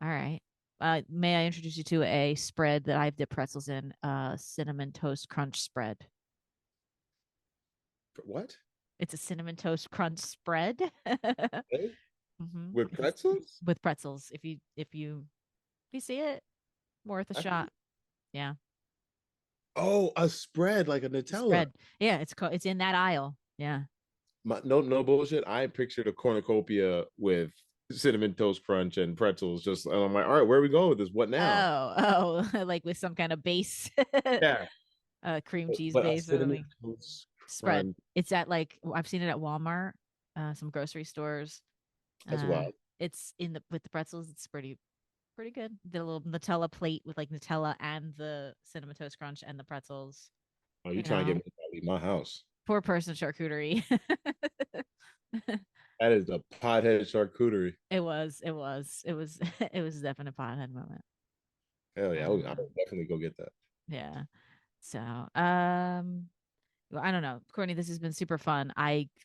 All right. May I introduce you to a spread that I've dipped pretzels in? Cinnamon toast crunch spread. What? It's a cinnamon toast crunch spread. Okay. hmm With pretzels? with pretzels. If you see it, worth a I shot. Yeah, Oh, a spread like a the Nutella. spread. Yeah, it's in that aisle. Yeah. No bullshit. I pictured a cornucopia with cinnamon toast crunch and pretzels. Just and I'm like, all right, where are we going with this? What now? Like with some kind of base, Yeah, cream cheese but a base or cinnamon something. toast Spread. crunch. It's at like I've seen it at Walmart, some grocery stores. That's Uh, wild. it's in the with the pretzels. It's pretty good. Did a little Nutella plate with like Nutella and the cinnamon toast crunch and the pretzels. Oh, you You trying to get know, me to leave my house? poor person charcuterie. That is the pothead charcuterie. It was it was definitely a pothead moment. Hell yeah, I Uh, would definitely go get that. yeah. So, well, I don't know, Courtney. This has been super fun.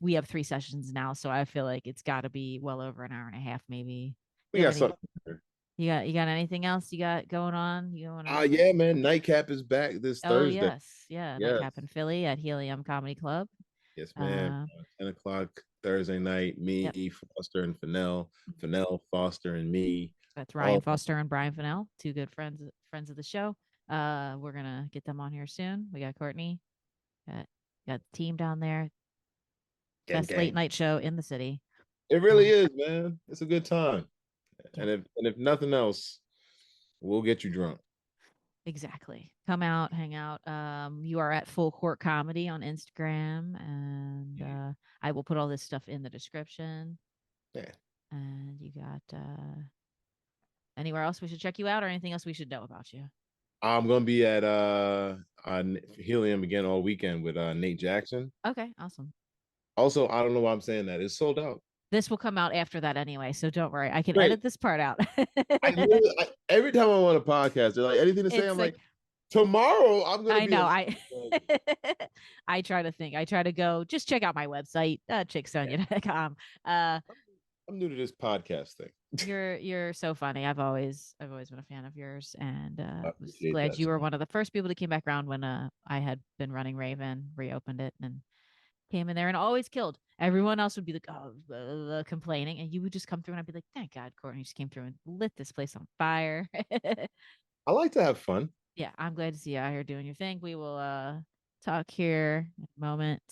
We have 3 sessions now, so I feel like it's got to be well over an hour and a half, maybe. We You have got any? something. Here. You got anything else you got going on? You want to? Yeah, man. Nightcap is back this Oh Thursday. yes, yeah. Yes, Nightcap in Philly at Helium Comedy Club. yes, man. Uh, 10 o'clock Thursday night. yep. Me, Foster, and Fennell. Fennell, Foster, and me. That's Ryan All Foster and Brian Fennell, two good friends of the show. We're gonna get them on here soon. We got Courtney, got got the team down there. gang, Best late gang. night show in the city. It really Um, is, man. It's a good time. yeah, And if nothing else, we'll get you drunk. exactly. Come out, hang out. You are at Full Court Comedy on Instagram, and I will put all this stuff in the description. Yeah. And you got anywhere else we should check you out, or anything else we should know about you? I'm gonna be at on Helium again all weekend with Nate Jackson. Okay, awesome. Also, I don't know why I'm saying that. It's sold out. This will come out after that anyway, so don't worry. I can Great. edit this part out. Every time I'm on a podcast, they're like, anything to say? It's I'm like like, tomorrow I'm gonna I be know. in. I I try to think. I try to go. Just check out my website, Yeah, chicksonia.com. Uh, I'm new to this podcast thing. you're so funny. I've always been a fan of yours, and I was appreciate glad that. you were one of the first people to came back around when I had been running Raven, reopened it, and came in there and always killed. Everyone else would be like, oh, complaining, and you would just come through, and I'd be like, thank God, Courtney just came through and lit this place on fire. I like to have fun. Yeah, I'm glad to see you out here doing your thing. We will talk here in a moment.